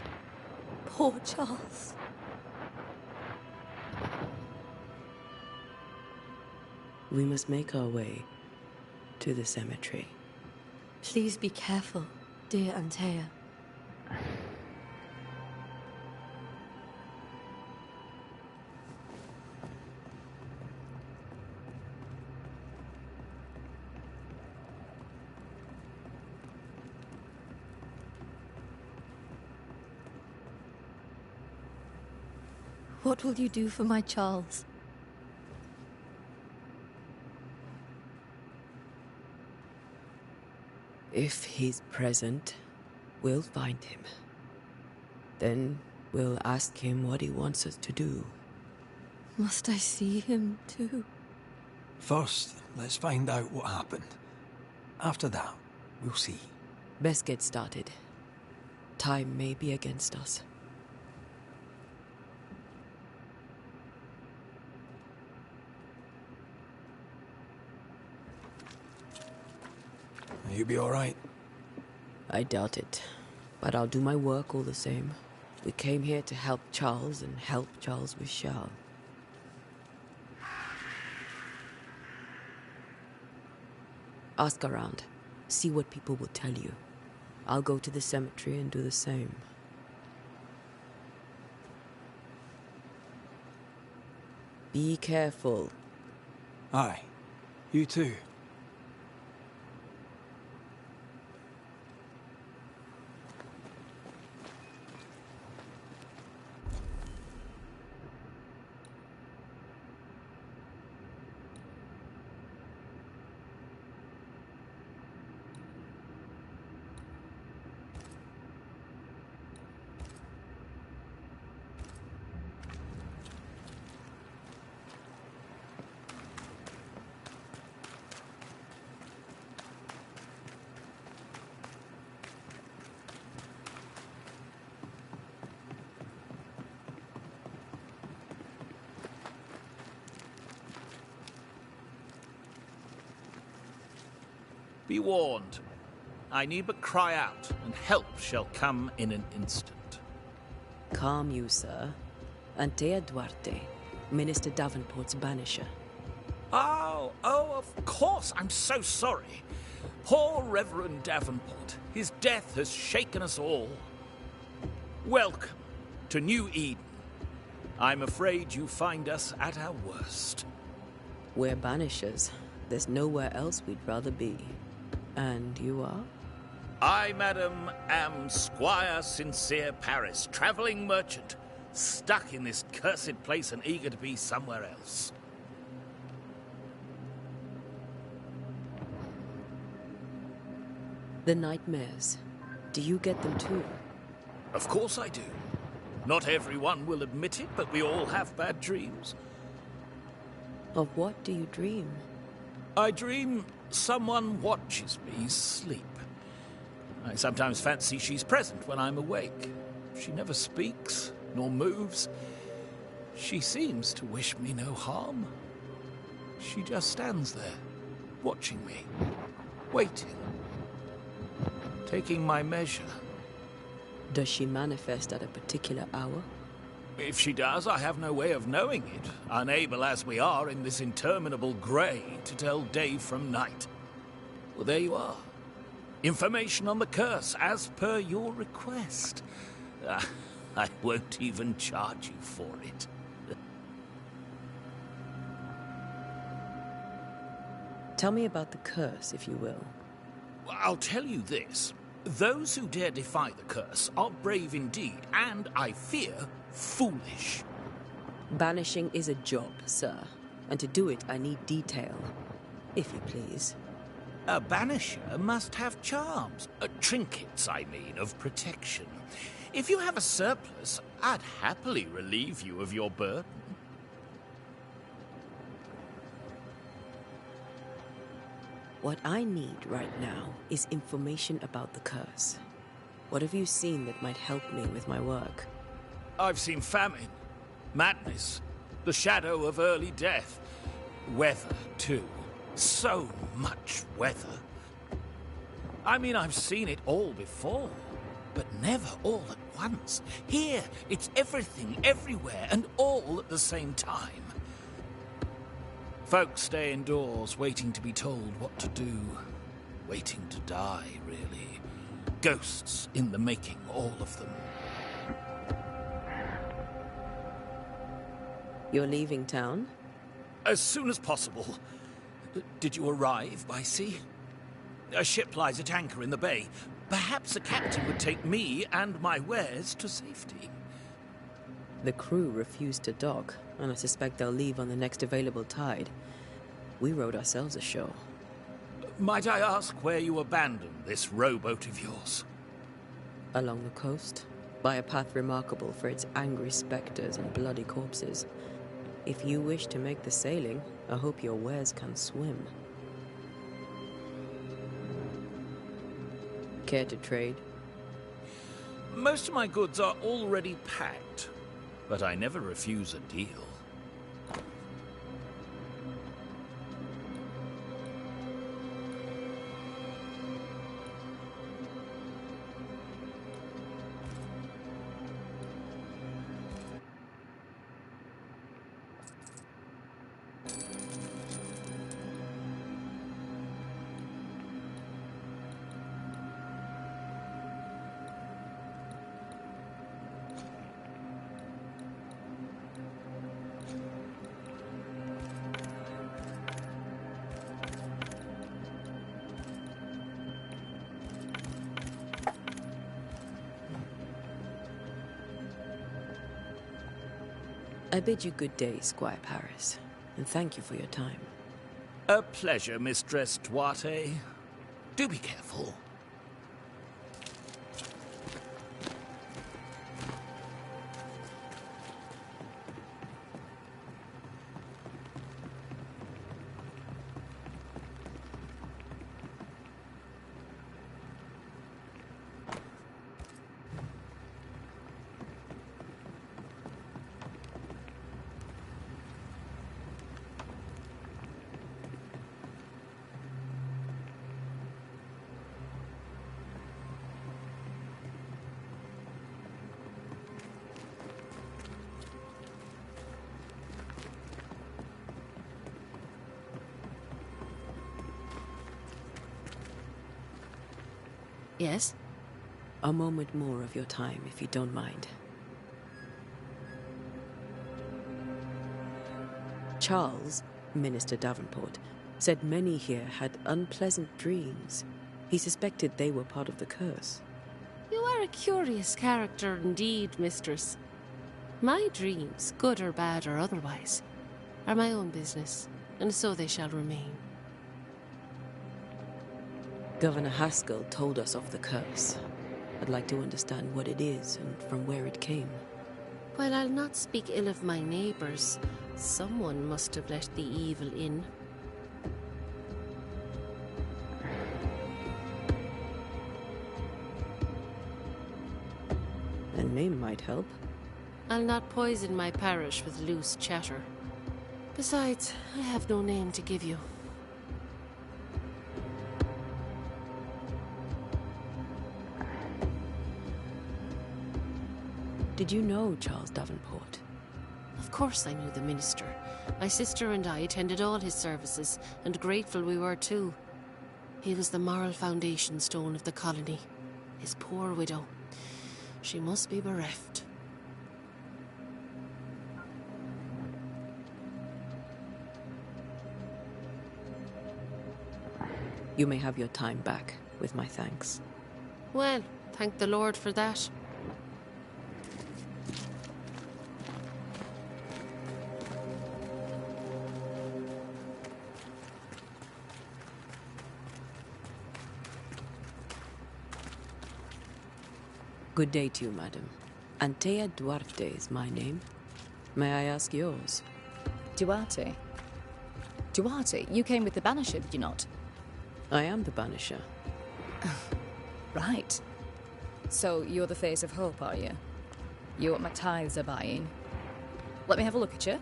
Poor Charles. We must make our way to the cemetery. Please be careful, dear Antea. What will you do for my Charles? If he's present, we'll find him. Then we'll ask him what he wants us to do. Must I see him too? First, let's find out what happened. After that, we'll see. Best get started. Time may be against us. You be all right? I doubt it, but I'll do my work all the same. We came here to help Charles and help Charles with Charles. Ask around. See what people will tell you. I'll go to the cemetery and do the same. Be careful. Aye. You too. Be warned. I need but cry out, and help shall come in an instant. Calm you, sir. Antea Duarte, Minister Davenport's banisher. Oh, of course. I'm so sorry. Poor Reverend Davenport. His death has shaken us all. Welcome to New Eden. I'm afraid you find us at our worst. We're banishers. There's nowhere else we'd rather be. And you are? I, madam, am Squire Sincere Paris, travelling merchant, stuck in this cursed place and eager to be somewhere else. The nightmares. Do you get them too? Of course I do. Not everyone will admit it, but we all have bad dreams. Of what do you dream? I dream someone watches me sleep. I sometimes fancy she's present when I'm awake. She never speaks, nor moves. She seems to wish me no harm. She just stands there, watching me, waiting, taking my measure. Does she manifest at a particular hour? If she does, I have no way of knowing it, unable as we are in this interminable grey to tell day from night. Well, there you are. Information on the curse, as per your request. I won't even charge you for it. Tell me about the curse, if you will. I'll tell you this. Those who dare defy the curse are brave indeed, and, I fear, foolish. Banishing is a job, sir. And to do it, I need detail. If you please. A banisher must have charms. Trinkets, I mean, of protection. If you have a surplus, I'd happily relieve you of your burden. What I need right now is information about the curse. What have you seen that might help me with my work? I've seen famine, madness, the shadow of early death. Weather, too. So much weather. I mean, I've seen it all before, but never all at once. Here, it's everything, everywhere, and all at the same time. Folks stay indoors, waiting to be told what to do. Waiting to die, really. Ghosts in the making, all of them. You're leaving town? As soon as possible. Did you arrive by sea? A ship lies at anchor in the bay. Perhaps a captain would take me and my wares to safety. The crew refused to dock, and I suspect they'll leave on the next available tide. We rode ourselves ashore. Might I ask where you abandoned this rowboat of yours? Along the coast, by a path remarkable for its angry spectres and bloody corpses. If you wish to make the sailing, I hope your wares can swim. Care to trade? Most of my goods are already packed, but I never refuse a deal. I bid you good day, Squire Paris, and thank you for your time. A pleasure, Mistress Duarte. Do be careful. Yes? A moment more of your time, if you don't mind. Charles, Minister Davenport, said many here had unpleasant dreams. He suspected they were part of the curse. You are a curious character indeed, mistress. My dreams, good or bad or otherwise, are my own business, and so they shall remain. Governor Haskell told us of the curse. I'd like to understand what it is and from where it came. While I'll not speak ill of my neighbours, someone must have let the evil in. A name might help. I'll not poison my parish with loose chatter. Besides, I have no name to give you. Did you know Charles Davenport? Of course I knew the minister. My sister and I attended all his services, and grateful we were too. He was the moral foundation stone of the colony. His poor widow. She must be bereft. You may have your time back, with my thanks. Well, thank the Lord for that. Good day to you, madam. Antea Duarte is my name. May I ask yours? Duarte? Duarte, you came with the Banisher, did you not? I am the Banisher. Right. So you're the face of hope, are you? You're what my tithes are buying. Let me have a look at you.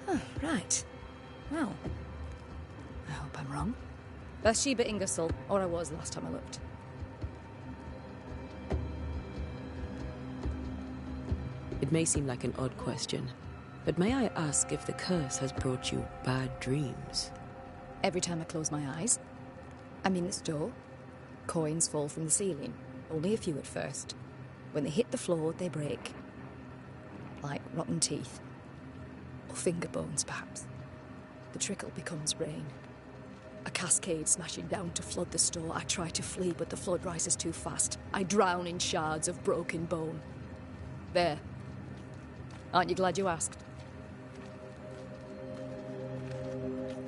Oh, right. Well, I hope I'm wrong. Bathsheba Ingersoll, or I was last time I looked. It may seem like an odd question, but may I ask if the curse has brought you bad dreams? Every time I close my eyes, I'm in this door. Coins fall from the ceiling. Only a few at first. When they hit the floor, they break. Like rotten teeth. Or finger bones, perhaps. The trickle becomes rain. A cascade smashing down to flood the store. I try to flee, but the flood rises too fast. I drown in shards of broken bone. There. Aren't you glad you asked?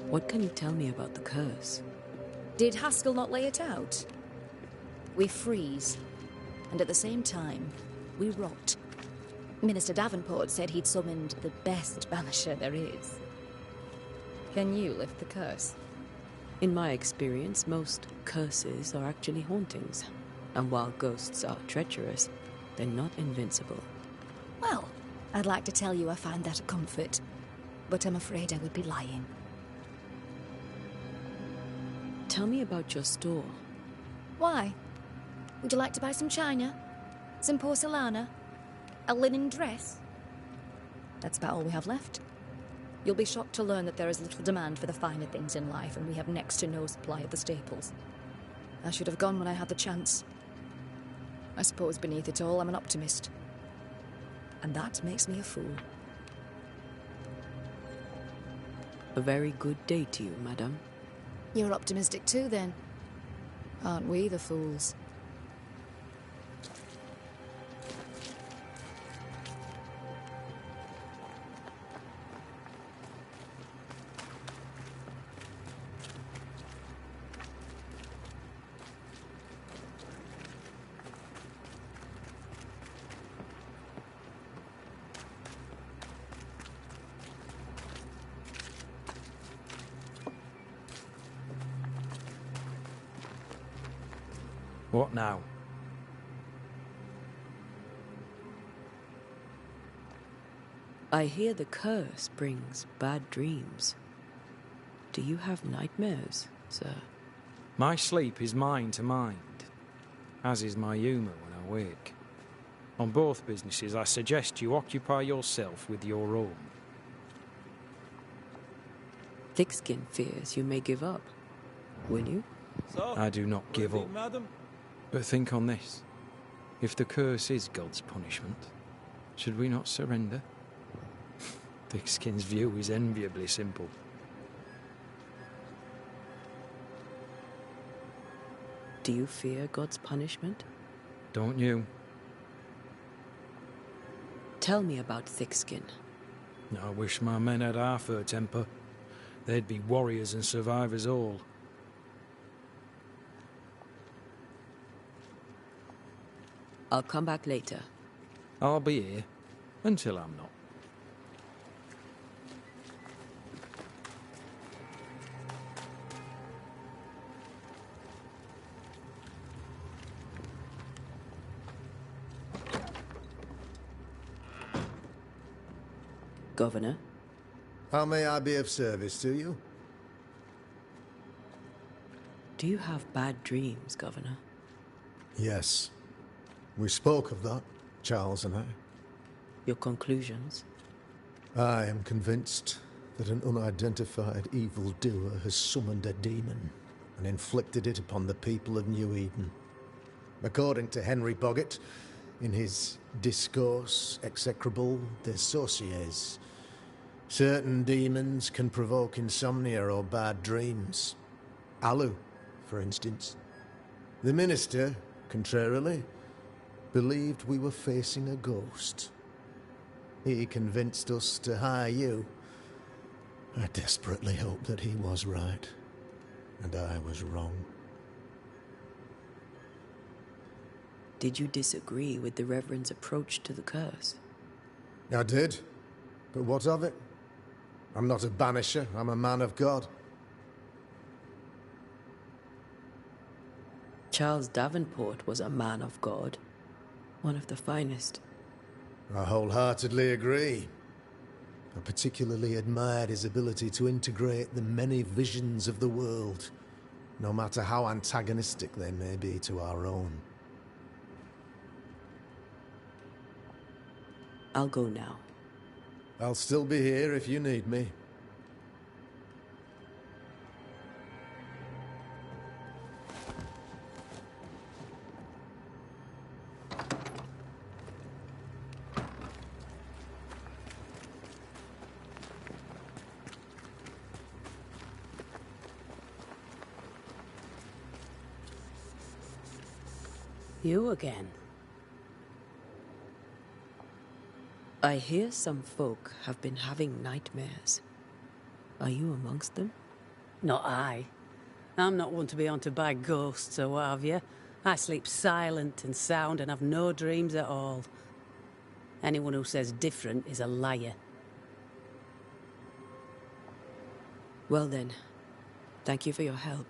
What can you tell me about the curse? Did Haskell not lay it out? We freeze, and at the same time, we rot. Minister Davenport said he'd summoned the best banisher there is. Can you lift the curse? In my experience, most curses are actually hauntings. And while ghosts are treacherous, they're not invincible. Well, I'd like to tell you I find that a comfort, but I'm afraid I would be lying. Tell me about your store. Why? Would you like to buy some china? Some porcelana? A linen dress? That's about all we have left. You'll be shocked to learn that there is little demand for the finer things in life, and we have next to no supply of the staples. I should have gone when I had the chance. I suppose beneath it all, I'm an optimist. And that makes me a fool. A very good day to you, madame. You're optimistic too, then. Aren't we the fools? What now? I hear the curse brings bad dreams. Do you have nightmares, sir? My sleep is mind to mind, as is my humour when I wake. On both businesses, I suggest you occupy yourself with your own. Thickskin fears you may give up. Will you? So, I do not give up. Madam? But think on this. If the curse is God's punishment, should we not surrender? Thickskin's view is enviably simple. Do you fear God's punishment? Don't you? Tell me about Thickskin. I wish my men had half her temper. They'd be warriors and survivors all. I'll come back later. I'll be here until I'm not. Governor? How may I be of service to you? Do you have bad dreams, Governor? Yes. We spoke of that, Charles and I. Your conclusions? I am convinced that an unidentified evildoer has summoned a demon and inflicted it upon the people of New Eden. According to Henry Boggart, in his Discourse Execrable des Sorciers, certain demons can provoke insomnia or bad dreams. Alu, for instance. The minister, contrarily, believed we were facing a ghost. He convinced us to hire you. I desperately hoped that he was right, and I was wrong. Did you disagree with the Reverend's approach to the curse? I did, but what of it? I'm not a banisher, I'm a man of God. Charles Davenport was a man of God, one of the finest. I wholeheartedly agree. I particularly admired his ability to integrate the many visions of the world, no matter how antagonistic they may be to our own. I'll go now. I'll still be here if you need me. You again? I hear some folk have been having nightmares. Are you amongst them? Not I. I'm not one to be haunted by ghosts or what have you. I sleep silent and sound and have no dreams at all. Anyone who says different is a liar. Well then, thank you for your help.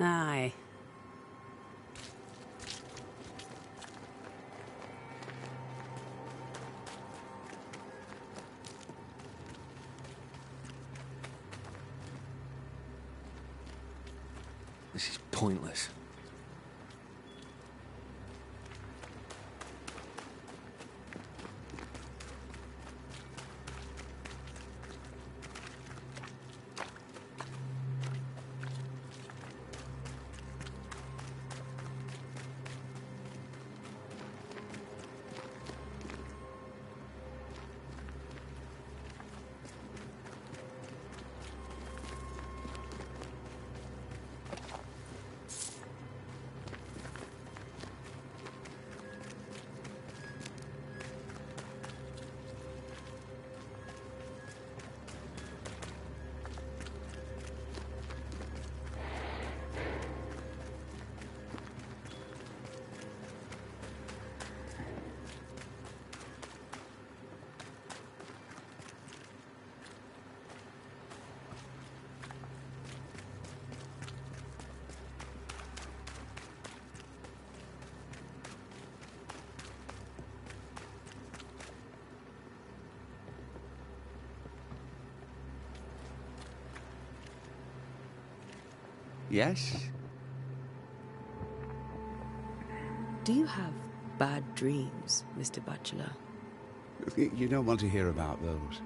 Aye. This is pointless. Yes? Do you have bad dreams, Mr. Bachelor? You don't want to hear about those.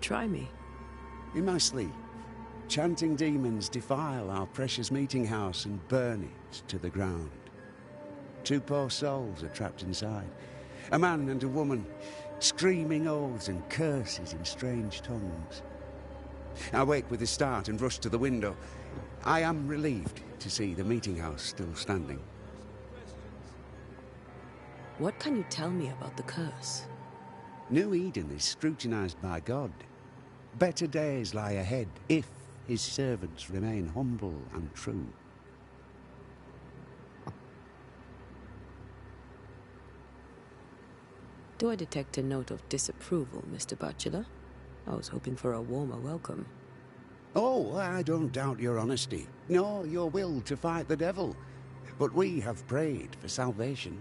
Try me. In my sleep, chanting demons defile our precious meeting house and burn it to the ground. 2 poor souls are trapped inside. A man and a woman, screaming oaths and curses in strange tongues. I wake with a start and rush to the window. I am relieved to see the meeting house still standing. What can you tell me about the curse? New Eden is scrutinized by God. Better days lie ahead if his servants remain humble and true. Do I detect a note of disapproval, Mr. Bachelor? I was hoping for a warmer welcome. Oh, I don't doubt your honesty, nor your will to fight the devil. But we have prayed for salvation.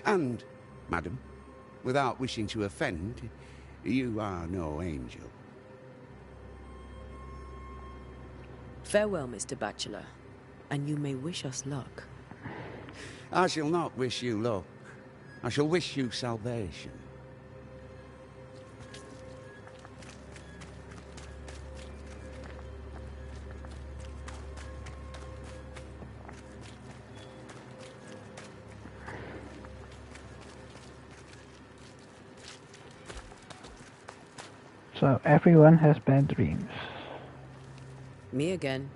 And, madam, without wishing to offend, you are no angel. Farewell, Mr. Bachelor, and you may wish us luck. I shall not wish you luck. I shall wish you salvation. So everyone has bad dreams. Me again.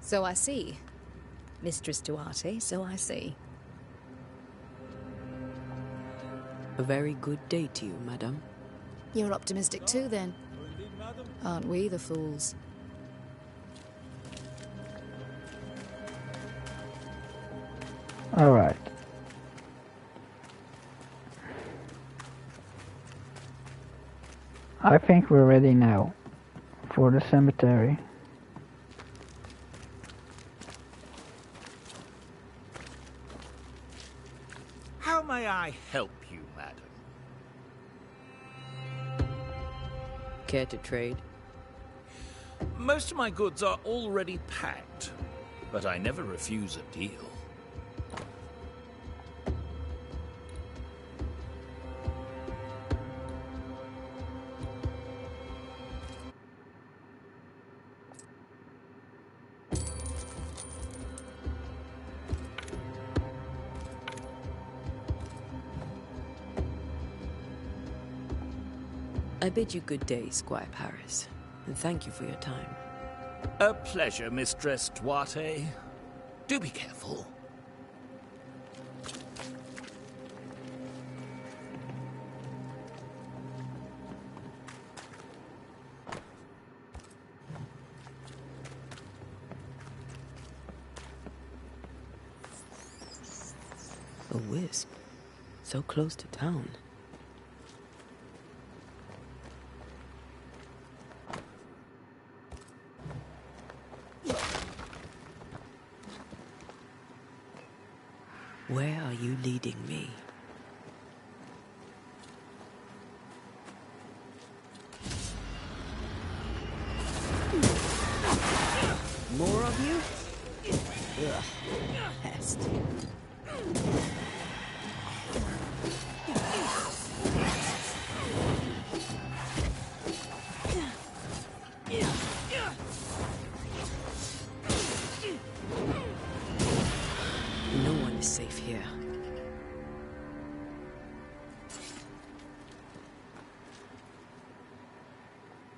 So I see. Mistress Duarte, so I see. A very good day to you, madam. You're optimistic too, then. Aren't we the fools? Alright. I think we're ready now for the cemetery. How may I help you, madam? Care to trade? Most of my goods are already packed, but I never refuse a deal. I bid you good day, Squire Paris, and thank you for your time. A pleasure, Mistress Duarte. Do be careful. A wisp, so close to town. Where are you leading me? More of you? Ugh, pest. No one is safe here.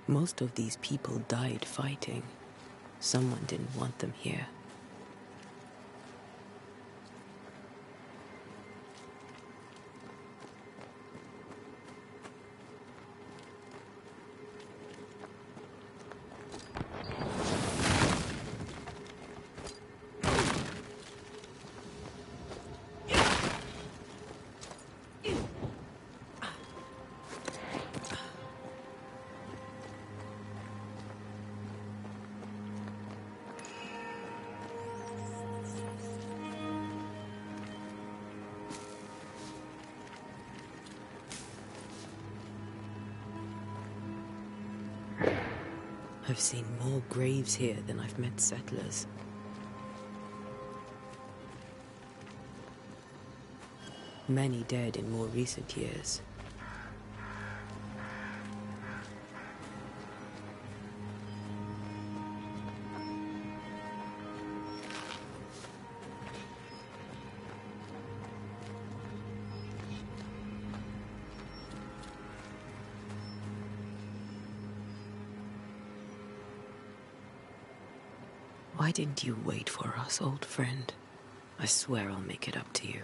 Most of these people died fighting. Someone didn't want them here. I've seen more graves here than I've met settlers. Many dead in more recent years. Why didn't you wait for us, old friend? I swear I'll make it up to you.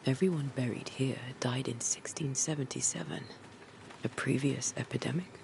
Everyone buried here died in 1677. A previous epidemic?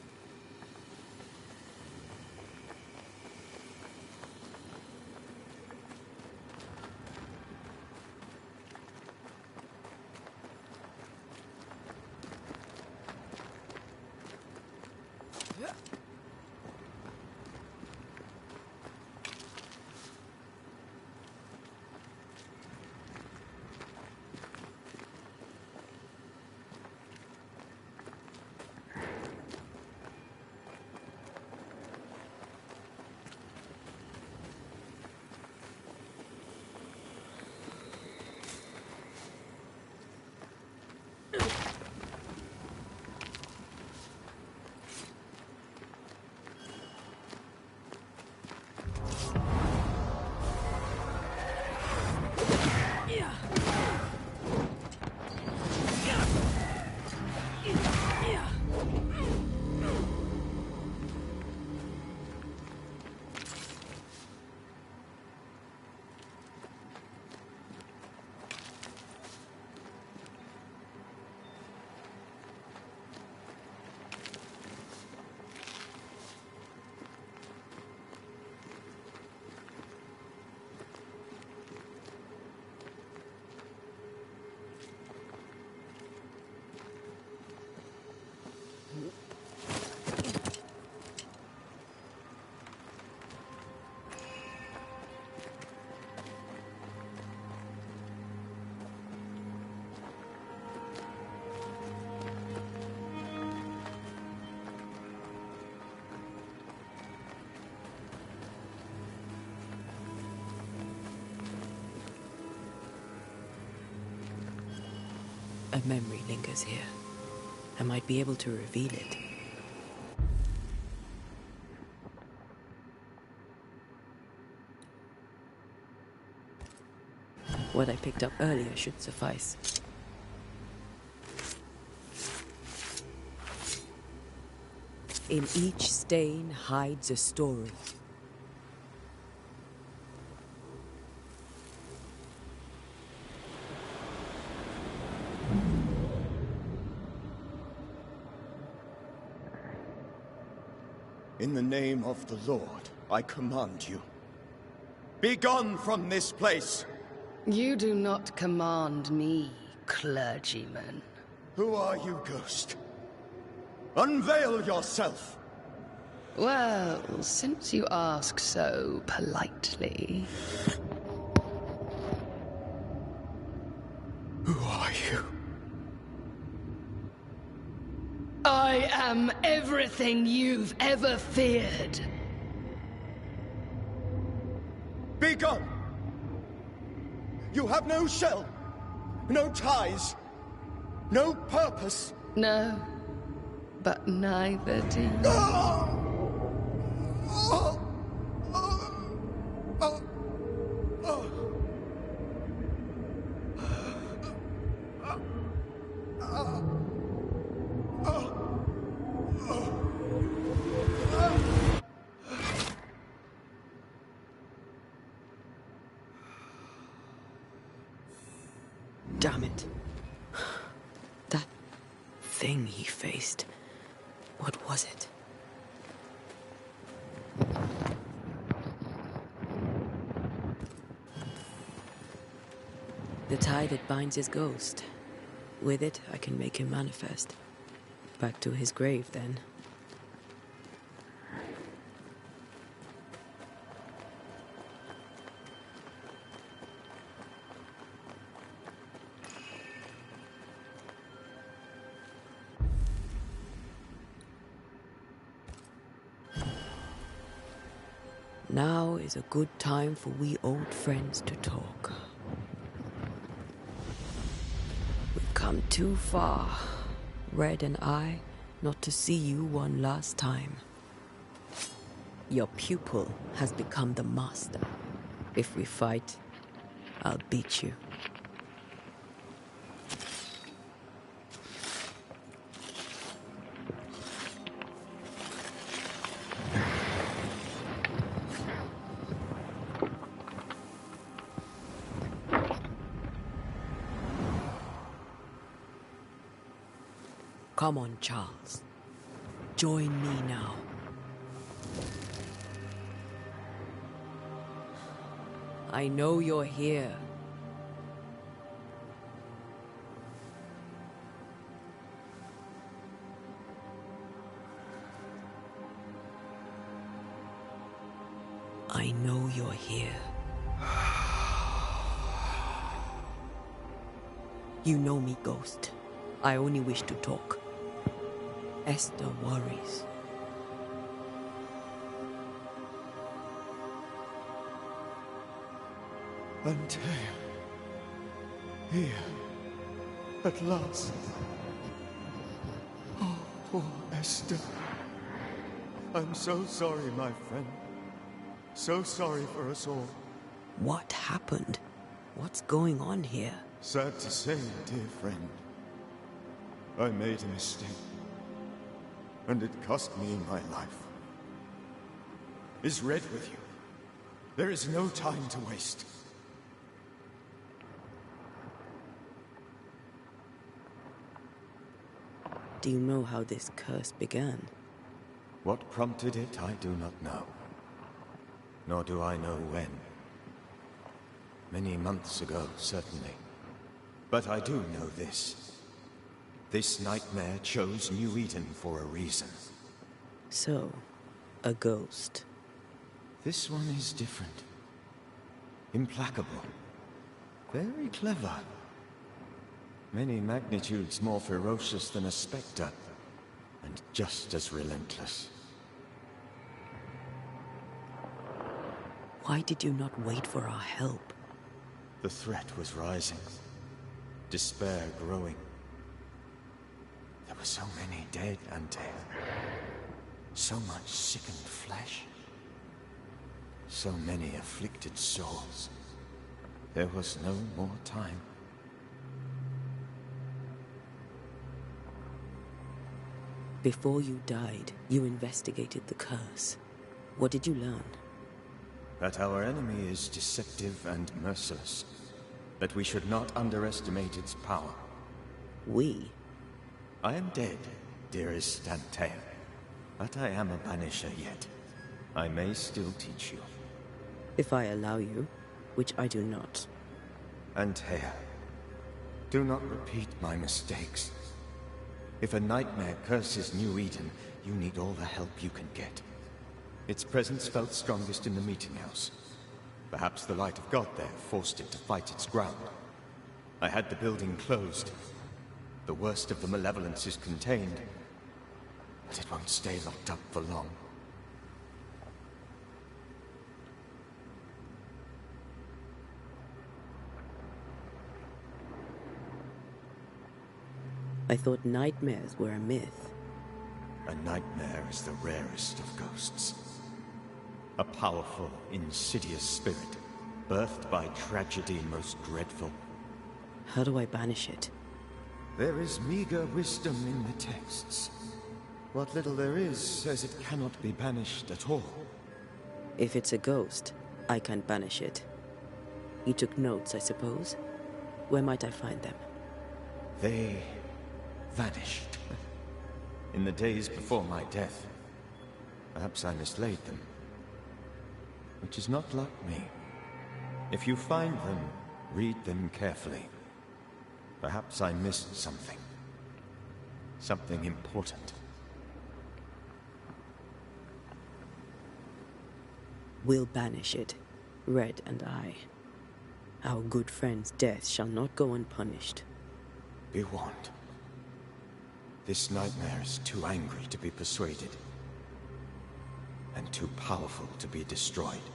A memory lingers here. I might be able to reveal it. What I picked up earlier should suffice. In each stain hides a story. In the name of the Lord, I command you. Be gone from this place! You do not command me, clergyman. Who are you, ghost? Unveil yourself! Well, since you ask so politely... Who are you? I am everything you've ever feared. Be gone! You have no shell, no ties, no purpose. No, but neither do you. Damn it. That thing he faced. What was it? The tie that binds his ghost. With it, I can make him manifest. Back to his grave, then. Now is a good time for we old friends to talk. We've come too far, Red and I, not to see you one last time. Your pupil has become the master. If we fight, I'll beat you. Come on, Charles. Join me now. I know you're here. I know you're here. You know me, Ghost. I only wish to talk. Esther worries. Antea. Here. At last. Oh, poor Esther. I'm so sorry, my friend. So sorry for us all. What happened? What's going on here? Sad to say, dear friend. I made a mistake. And it cost me my life. Is Red with you? There is no time to waste. Do you know how this curse began? What prompted it, I do not know. Nor do I know when. Many months ago, certainly. But I do know this. This nightmare chose New Eden for a reason. So, a ghost. This one is different. Implacable. Very clever. Many magnitudes more ferocious than a spectre, and just as relentless. Why did you not wait for our help? The threat was rising. Despair growing. There were so many dead, Antea. So much sickened flesh. So many afflicted souls. There was no more time. Before you died, you investigated the curse. What did you learn? That our enemy is deceptive and merciless. That we should not underestimate its power. We? I am dead, dearest Antea. But I am a Banisher yet. I may still teach you. If I allow you, which I do not. Antea, do not repeat my mistakes. If a nightmare curses New Eden, you need all the help you can get. Its presence felt strongest in the meeting house. Perhaps the light of God there forced it to fight its ground. I had the building closed. The worst of the malevolence is contained, but it won't stay locked up for long. I thought nightmares were a myth. A nightmare is the rarest of ghosts. A powerful, insidious spirit, birthed by tragedy most dreadful. How do I banish it? There is meager wisdom in the texts. What little there is says it cannot be banished at all. If it's a ghost, I can't banish it. You took notes, I suppose? Where might I find them? They vanished. In the days before my death. Perhaps I mislaid them. Which is not like me. If you find them, read them carefully. Perhaps I missed something. Something important. We'll banish it, Red and I. Our good friend's death shall not go unpunished. Be warned. This nightmare is too angry to be persuaded. And too powerful to be destroyed.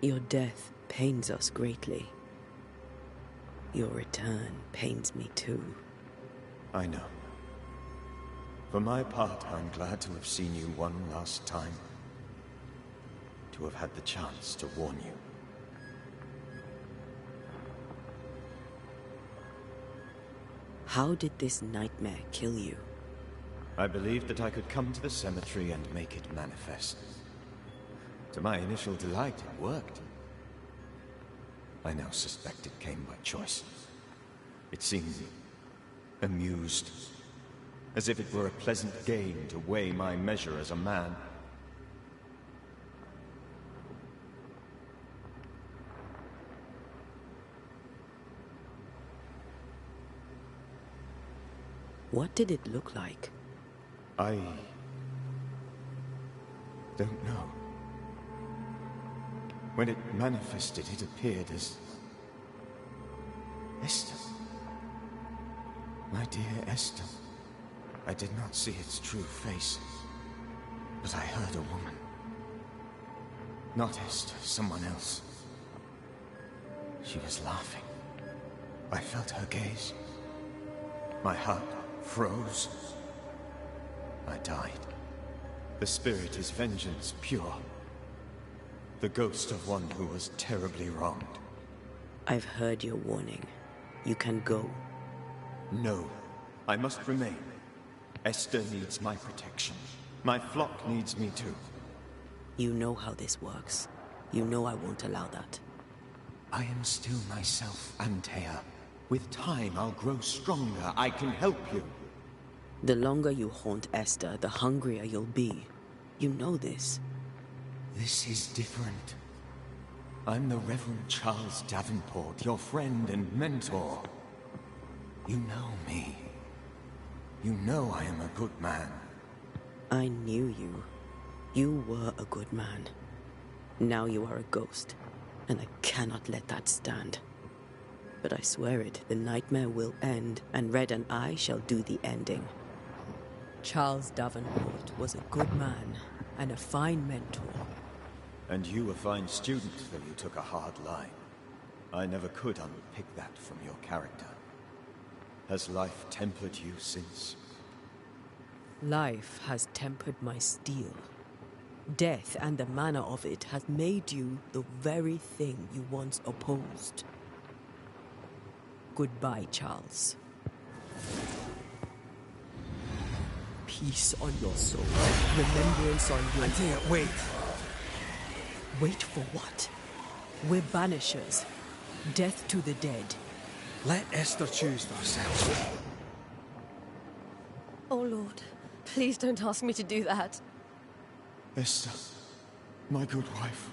Your death pains us greatly. Your return pains me too. I know. For my part, I'm glad to have seen you one last time. To have had the chance to warn you. How did this nightmare kill you? I believed that I could come to the cemetery and make it manifest. To my initial delight, it worked. I now suspect it came by choice. It seemed amused, as if it were a pleasant game to weigh my measure as a man. What did it look like? I don't know. When it manifested, it appeared as Esther. My dear Esther. I did not see its true face, but I heard a woman. Not Esther, someone else. She was laughing. I felt her gaze. My heart froze. I died. The spirit is vengeance pure. The ghost of one who was terribly wronged. I've heard your warning. You can go. No, I must remain. Esther needs my protection. My flock needs me too. You know how this works. You know I won't allow that. I am still myself, Antea. With time, I'll grow stronger. I can help you. The longer you haunt Esther, the hungrier you'll be. You know this. This is different. I'm the Reverend Charles Davenport, your friend and mentor. You know me. You know I am a good man. I knew you. You were a good man. Now you are a ghost, and I cannot let that stand. But I swear it, the nightmare will end, and Red and I shall do the ending. Charles Davenport was a good man, and a fine mentor. And you a fine student, though you took a hard line. I never could unpick that from your character. Has life tempered you since? Life has tempered my steel. Death and the manner of it has made you the very thing you once opposed. Goodbye, Charles. Peace on your soul. Remembrance on your... Antea, wait. Wait for what? We're Banishers. Death to the dead. Let Esther choose for herself. Oh, Lord. Please don't ask me to do that. Esther, my good wife,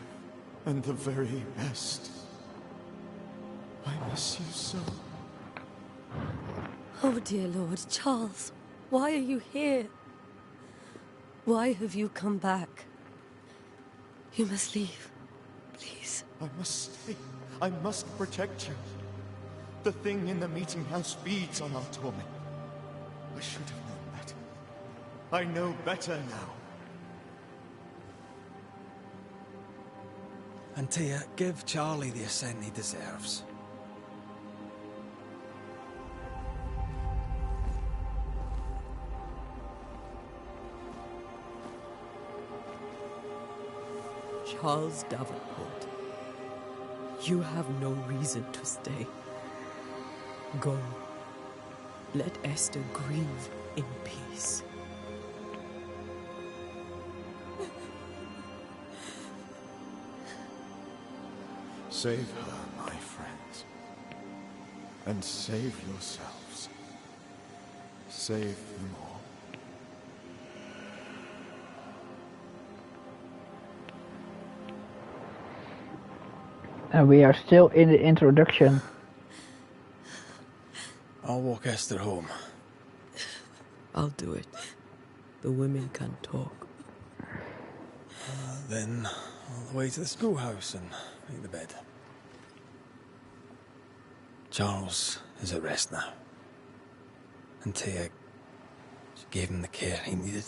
and the very best. I miss you so. Oh, dear Lord. Charles, why are you here? Why have you come back? You must leave. Please. I must stay. I must protect you. The thing in the meeting house feeds on our torment. I should have known better. I know better now. Antea, give Charlie the ascent he deserves. Charles Davenport, you have no reason to stay. Go. Let Esther grieve in peace. Save her, my friends. And save yourselves. Save them all. And we are still in the introduction. I'll walk Esther home. I'll do it. The women can talk. Then, all the way to the schoolhouse and make the bed. Charles is at rest now. Antea, she gave him the care he needed.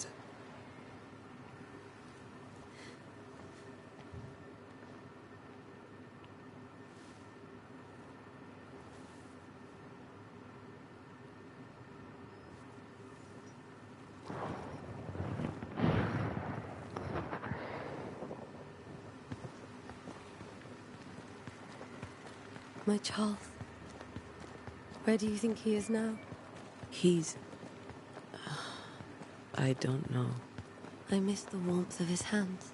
My Charles. Where do you think he is now? He's... I don't know. I miss the warmth of his hands.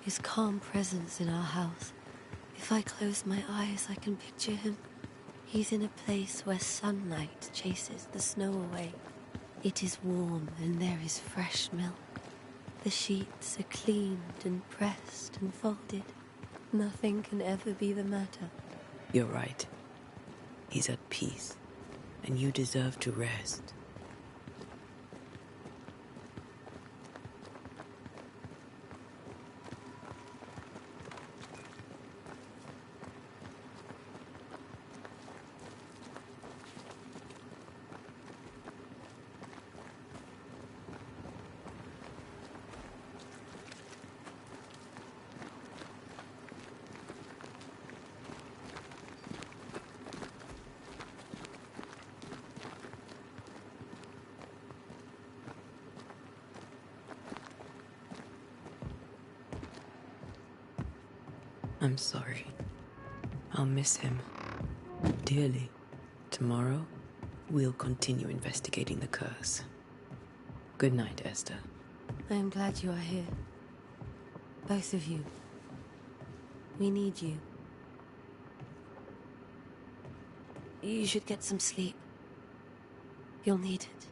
His calm presence in our house. If I close my eyes, I can picture him. He's in a place where sunlight chases the snow away. It is warm and there is fresh milk. The sheets are cleaned and pressed and folded. Nothing can ever be the matter. You're right. He's at peace, and you deserve to rest. I'm sorry. I'll miss him dearly. Tomorrow, we'll continue investigating the curse. Good night, Esther. I am glad you are here. Both of you. We need you. You should get some sleep. You'll need it.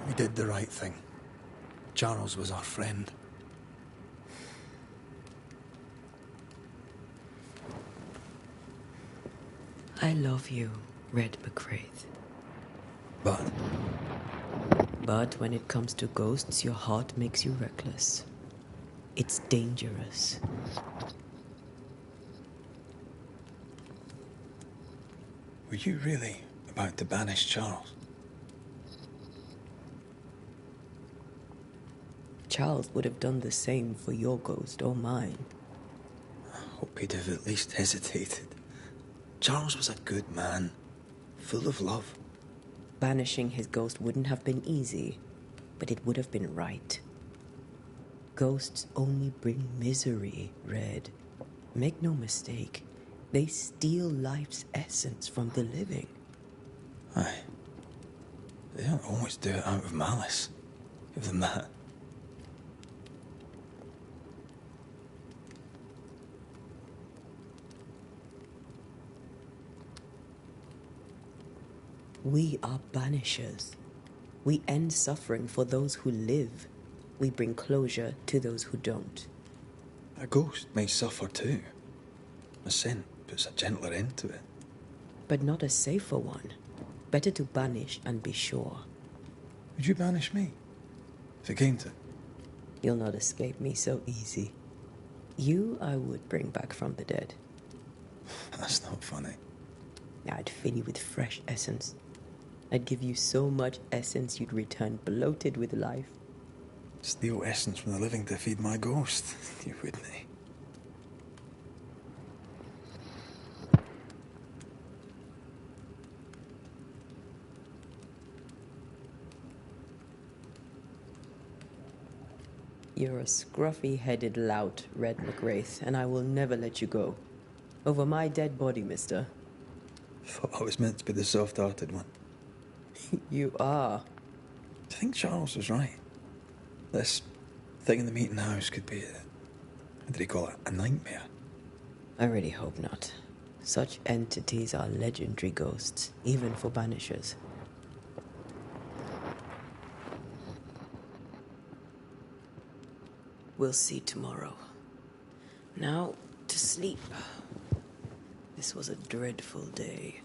We did the right thing. Charles was our friend. I love you, Red McCraith. But when it comes to ghosts, your heart makes you reckless. It's dangerous. were you really about to banish Charles? Charles would have done the same for your ghost or mine. I hope he'd have at least hesitated. Charles was a good man, full of love. Banishing his ghost wouldn't have been easy, but it would have been right. Ghosts only bring misery, Red. Make no mistake, they steal life's essence from the living. Aye. They don't always do it out of malice. Give them that. We are banishers. We end suffering for those who live. We bring closure to those who don't. A ghost may suffer too. A sin puts a gentler end to it. But not a safer one. Better to banish and be sure. Would you banish me? If it came to it? You'll not escape me so easy. You I would bring back from the dead. That's not funny. I'd fill you with fresh essence. I'd give you so much essence you'd return bloated with life. Steal essence from the living to feed my ghost. You wouldn't, eh? You're a scruffy-headed lout, Red McWraith, and I will never let you go. Over my dead body, mister. Thought I was meant to be the soft-hearted one. You are. Do you think Charles was right? This thing in the meeting house could be what did he call it? A nightmare? I really hope not. Such entities are legendary ghosts, even for banishers. We'll see tomorrow. Now, to sleep. This was a dreadful day.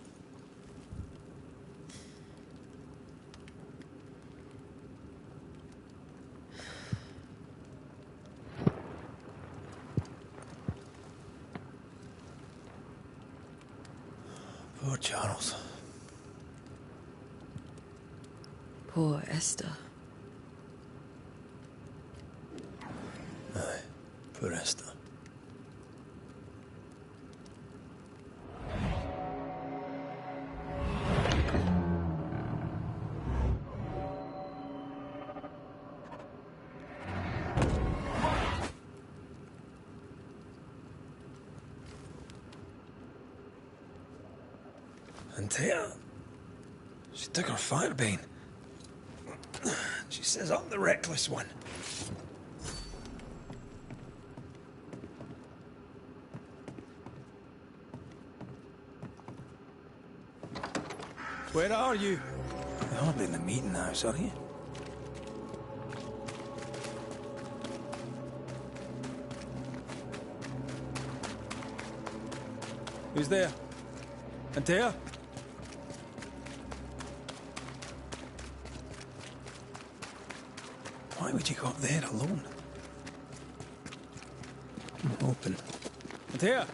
Poor Charles. Poor Esther. Aye, poor Esther. Antea, she took her firebane. She says I'm the reckless one. Where are you? You're hardly in the meeting house, are you? Who's there? Antea? Why would you go up there alone? Open. Antea?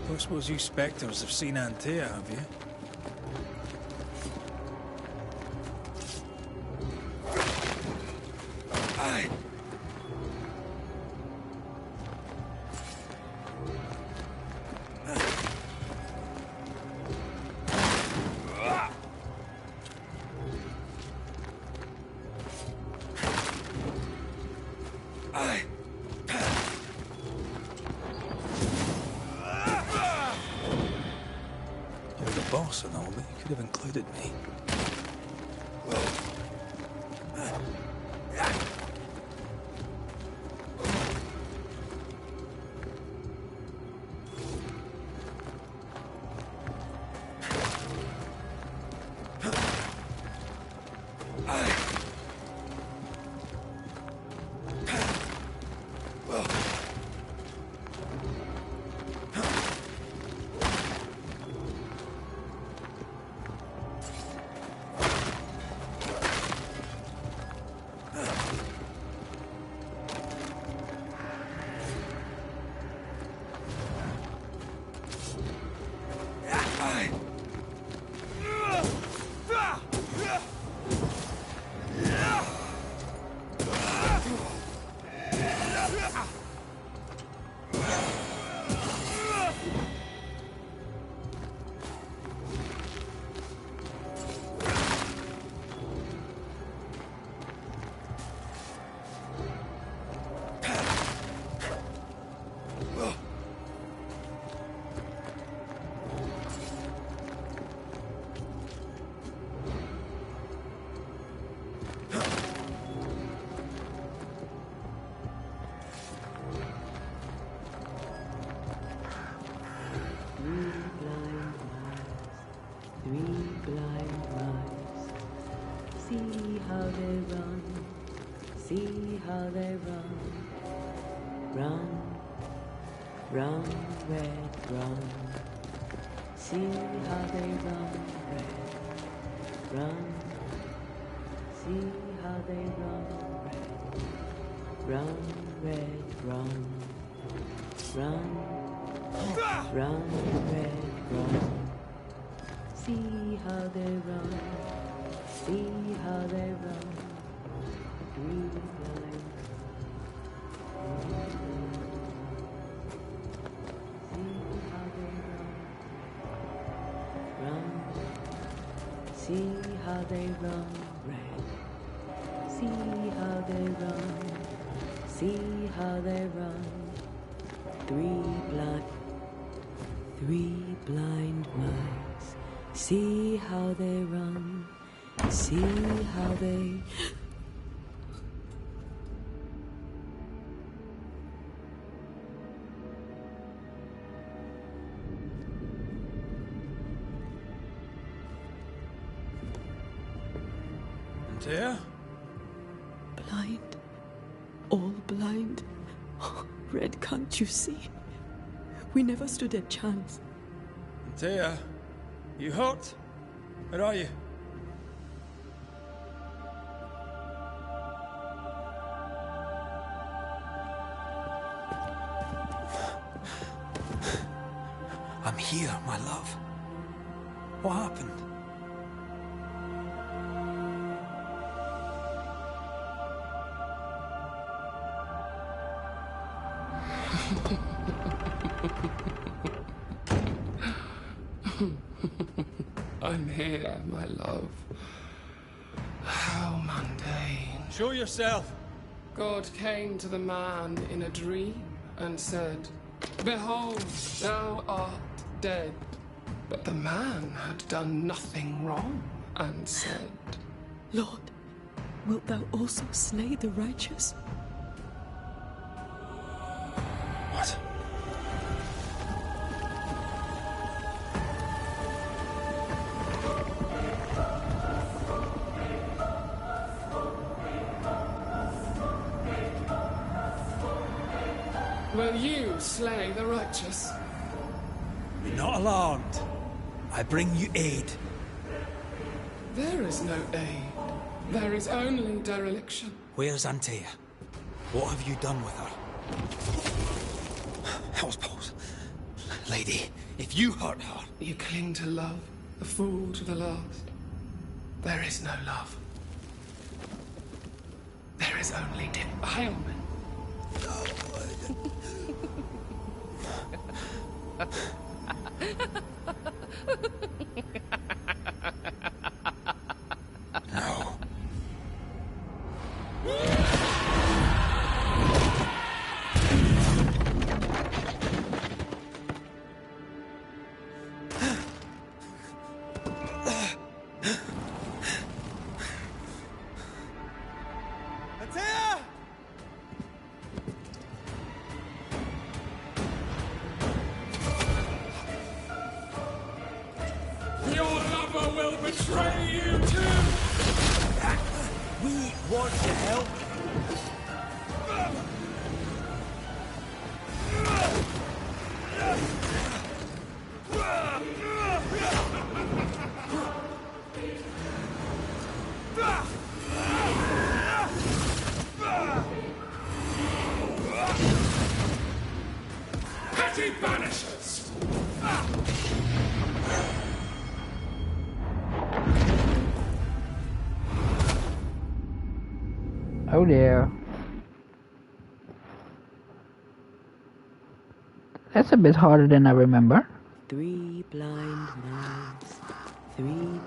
Don't suppose you spectres have seen Antea, have you? Aye. You're the boss and all, but you could have included me. Three blind mice. See how they run. See how they run. Run, run, red, run. See how they run, red. Run. See how they run, red. Run, red, run. Run. Run, red, run. See how they run. See how they run. Three blind. See how they run, red. See how they run. See how they run. Three blind mice. See how they run. See how they... There? Blind. All blind. Red, can't you see? We never stood a chance. Antea, you hurt? Where are you? I'm here, my love. What happened? I'm here, my love. How mundane. Show yourself. God came to the man in a dream and said, "Behold, thou art dead." But the man had done nothing wrong and said, Lord, wilt thou also slay the righteous? What? Will you slay the righteous? Be not alarmed. I bring you aid. There is no aid. There is only dereliction. Where's Antea? What have you done with her? Hell's balls. Lady, if you hurt her... You cling to love, a fool to the last. There is no love. There is only defilement. No. Your lover will betray you too! We want to help. Petty Banishers! Oh dear. That's a bit harder than I remember. Three blind mice. Three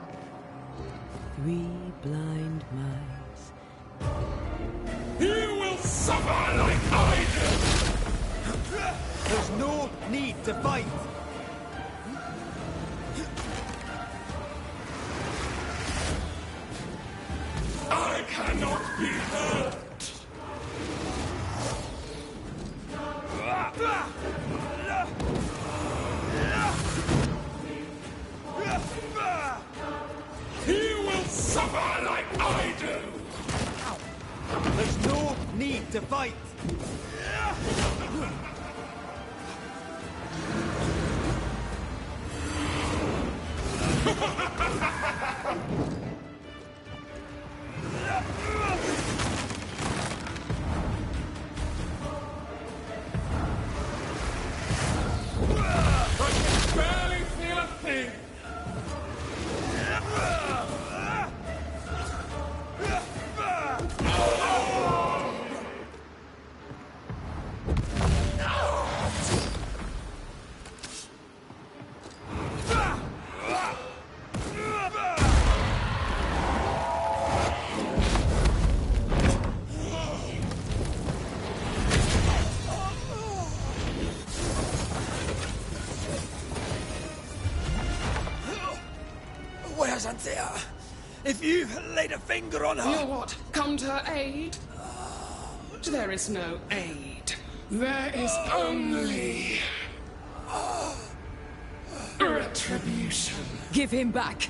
blind mice. You will suffer like I did! There's no need to fight. I cannot be hurt! suffer like I do! There's no need to fight! I can barely feel a thing! Where's Antea? If you've laid a finger on her... You what? Come to her aid? There is no aid. There is only... retribution. Give him back.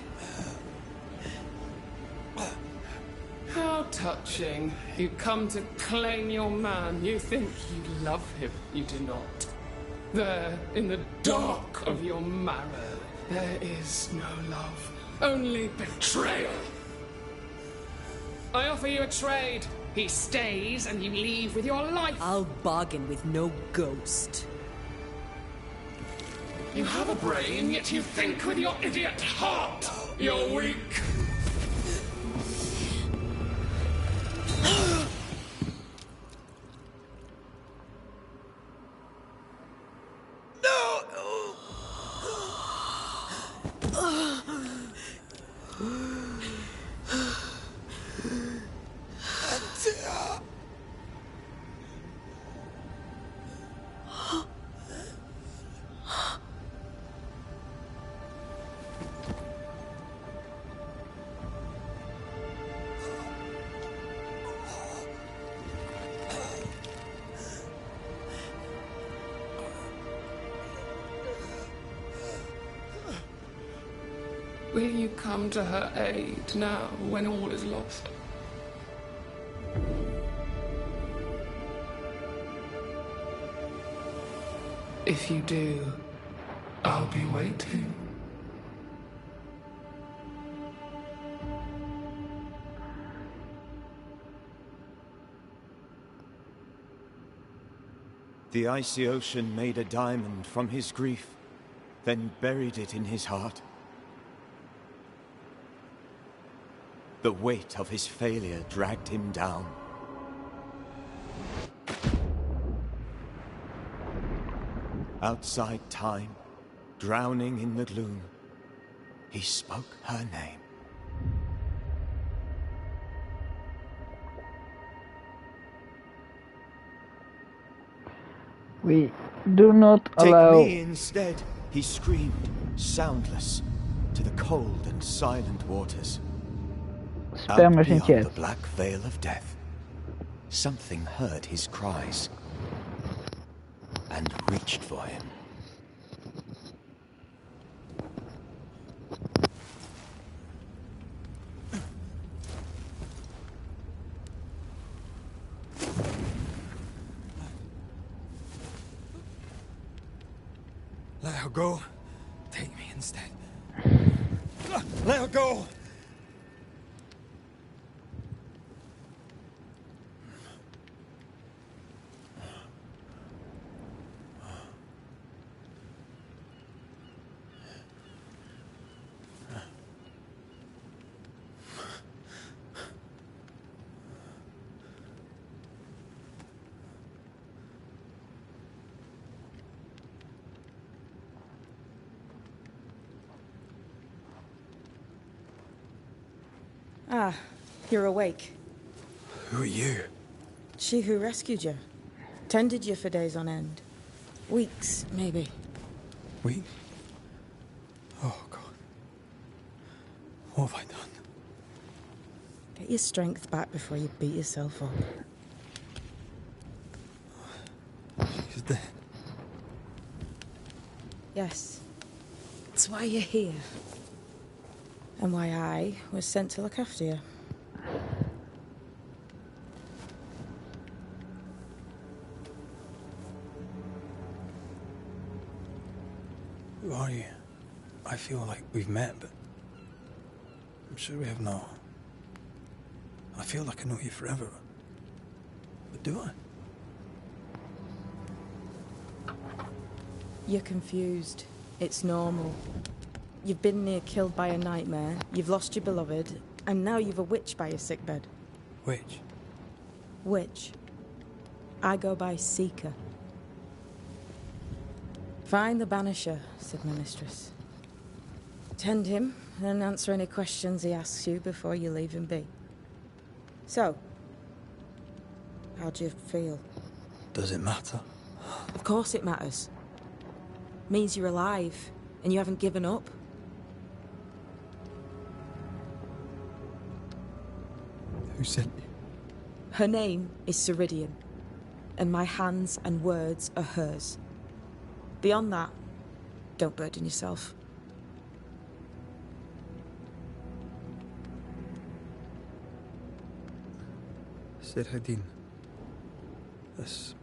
How touching. You come to claim your man. You think you love him. You do not. There, in the dark of your marrow, there is no love. Only betrayal. I offer you a trade. He stays and you leave with your life. I'll bargain with no ghost. You have a brain, yet you think with your idiot heart. You're weak. Will you come to her aid now, when all is lost? If you do, I'll be waiting. The icy ocean made a diamond from his grief, then buried it in his heart. The weight of his failure dragged him down. Outside time, drowning in the gloom, he spoke her name. We do not allow... Take me instead, he screamed, soundless, to the cold and silent waters. Spam Out in beyond chat. the black veil of death, something heard his cries and reached for him. Let her go. Take me instead. Let her go! Ah, you're awake. Who are you? She who rescued you. Tended you for days on end. Weeks, maybe. We? Oh, God. What have I done? Get your strength back before you beat yourself up. She's dead. Yes. That's why you're here. And why I was sent to look after you. Who are you? I feel like we've met, but I'm sure we have not. I feel like I know you forever. But do I? You're confused. It's normal. You've been near killed by a nightmare, you've lost your beloved, and now you've a witch by your sickbed. Which? Witch. I go by Seeker. Find the Banisher, said my mistress. Tend him, and answer any questions he asks you before you leave him be. So, how do you feel? Does it matter? Of course it matters. Means you're alive, and you haven't given up. Who sent you? Her name is Ceridian, and my hands and words are hers. Beyond that, don't burden yourself. Ceridian. This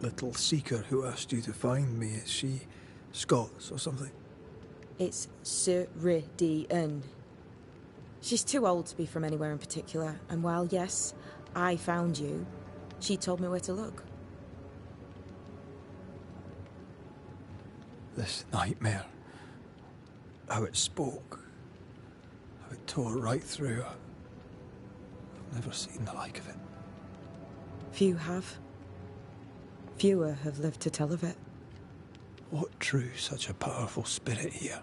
little seeker who asked you to find me, is she Scots or something? It's Ceridian. She's too old to be from anywhere in particular, and while, yes, I found you, she told me where to look. This nightmare. How it spoke. How it tore right through her. I've never seen the like of it. Few have. Fewer have lived to tell of it. What drew such a powerful spirit here?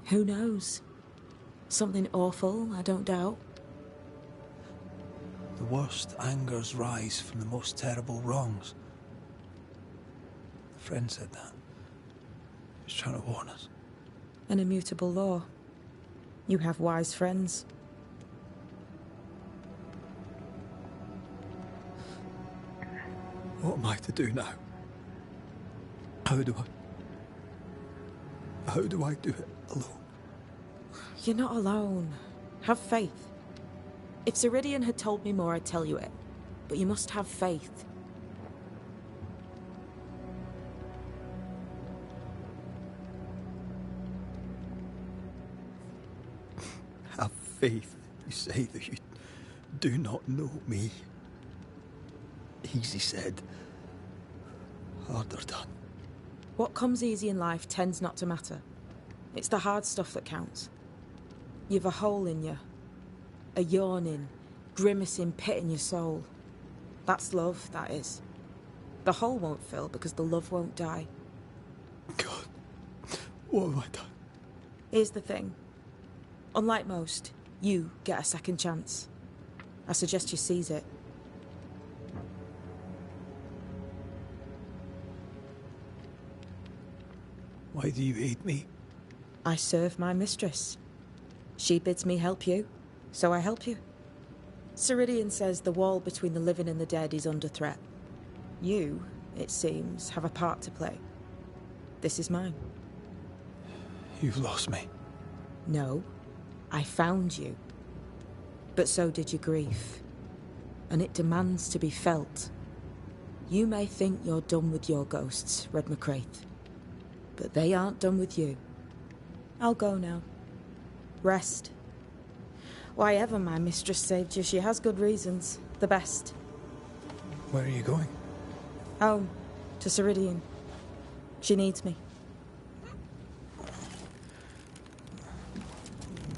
Who knows? Something awful, I don't doubt. The worst angers rise from the most terrible wrongs. A friend said that. He was trying to warn us. An immutable law. You have wise friends. What am I to do now? How do I do it alone? You're not alone. Have faith. If Ceridian had told me more, I'd tell you it. But you must have faith. Have faith, you say, that you do not know me. Easy said, harder done. What comes easy in life tends not to matter. It's the hard stuff that counts. You've a hole in you. A yawning, grimacing pit in your soul. That's love, that is. The hole won't fill because the love won't die. God, what have I done? Here's the thing. Unlike most, you get a second chance. I suggest you seize it. Why do you hate me? I serve my mistress. She bids me help you, so I help you. Ceridian says the wall between the living and the dead is under threat. You, it seems, have a part to play. This is mine. You've lost me. No, I found you. But so did your grief. And it demands to be felt. You may think you're done with your ghosts, Red McCraith. But they aren't done with you. I'll go now. Rest. Why ever my mistress saved you, she has good reasons. The best. Where are you going? Home. To Ceridian. She needs me.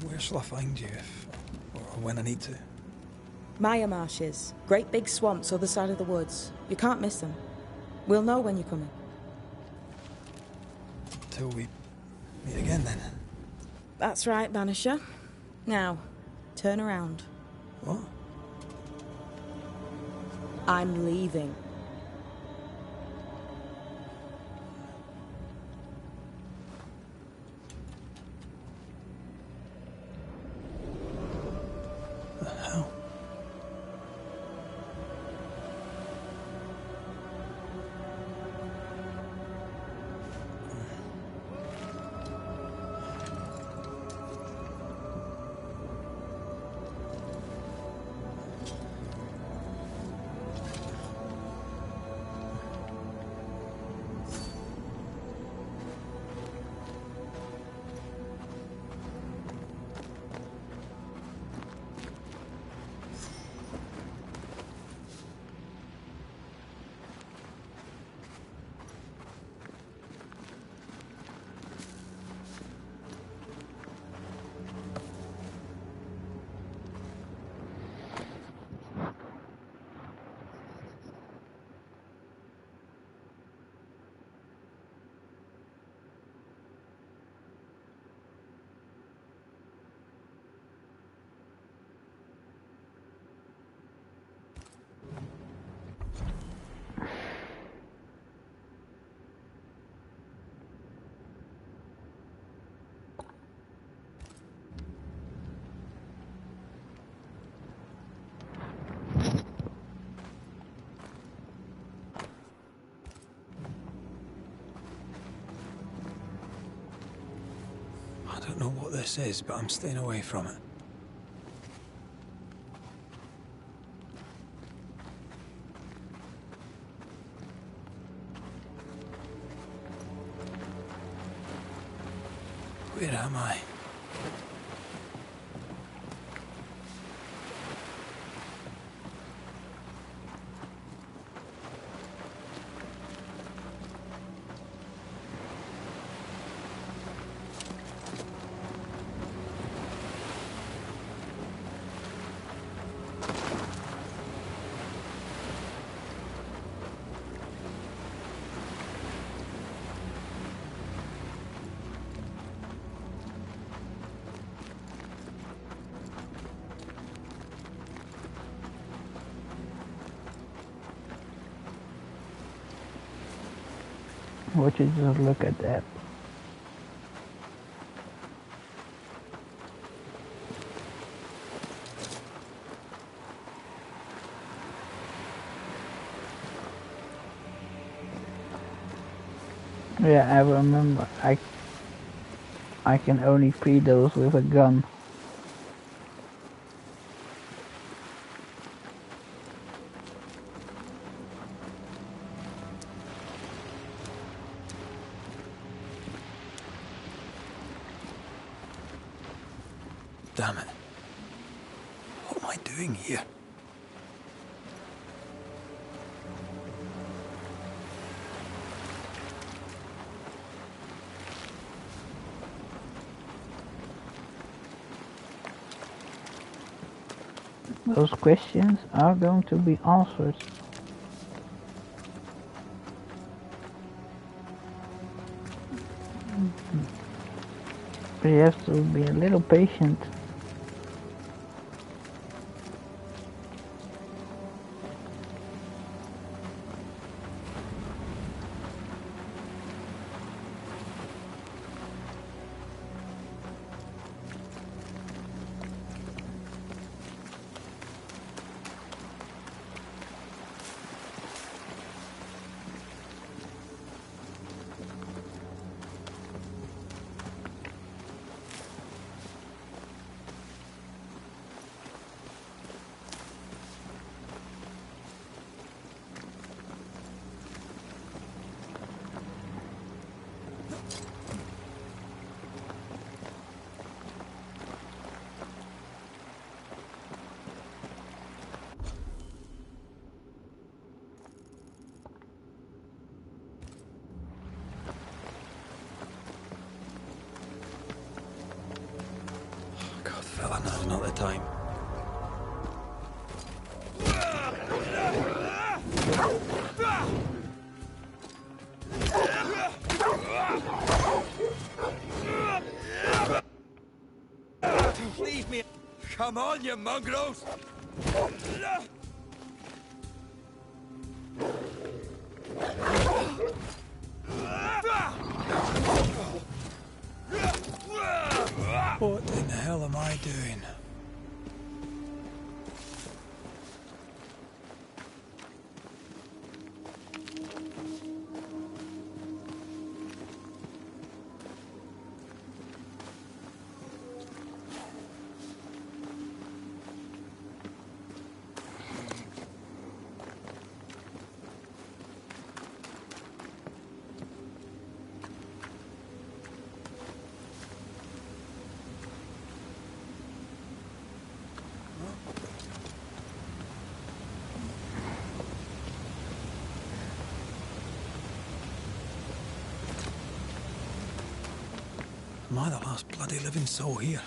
Where shall I find you if, or when I need to? Maya marshes. Great big swamps other side of the woods. You can't miss them. We'll know when you're coming. Till we meet again, then. That's right, Banisher. Now, turn around. What? I'm leaving. The hell? what this is, but I'm staying away from it. Where am I? Would you just look at that? Yeah, I remember. I can only feed those with a gun. Damn it. What am I doing here? Those questions are going to be answered. But you have to be a little patient. God, fella, now's not the time. Leave me! Come on, you mongrels! What in the hell am I doing? Am I the last bloody living soul here?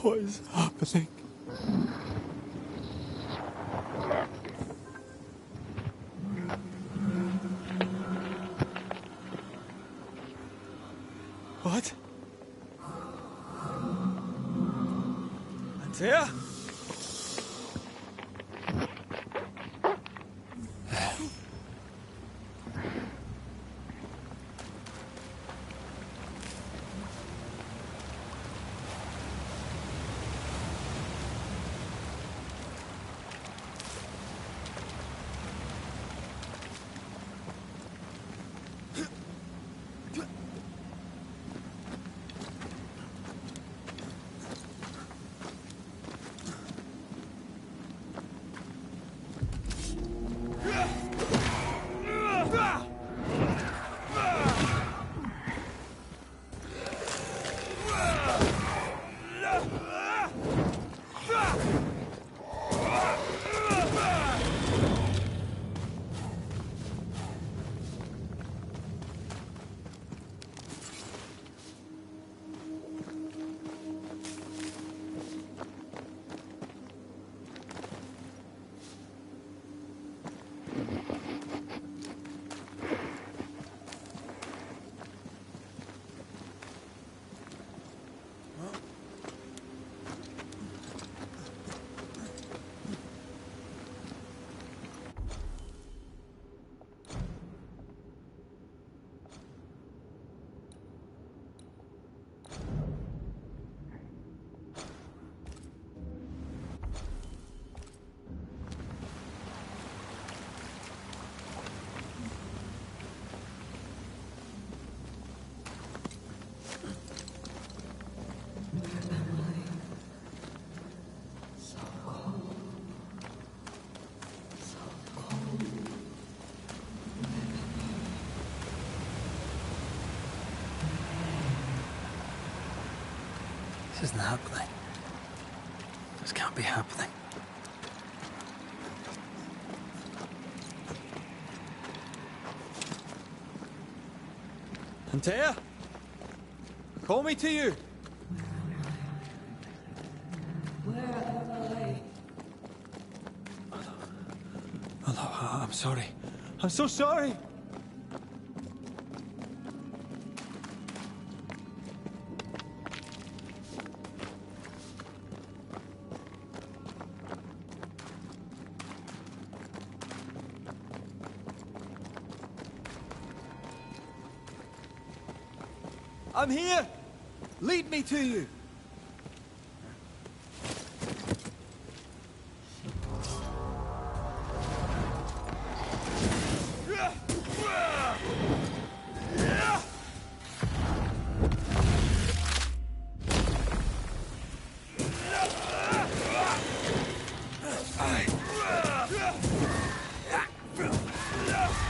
What is happening? What? Antea? This isn't happening. This can't be happening. Antea? Call me to you! Oh, I'm sorry. I'm so sorry! I'm here! Lead me to you!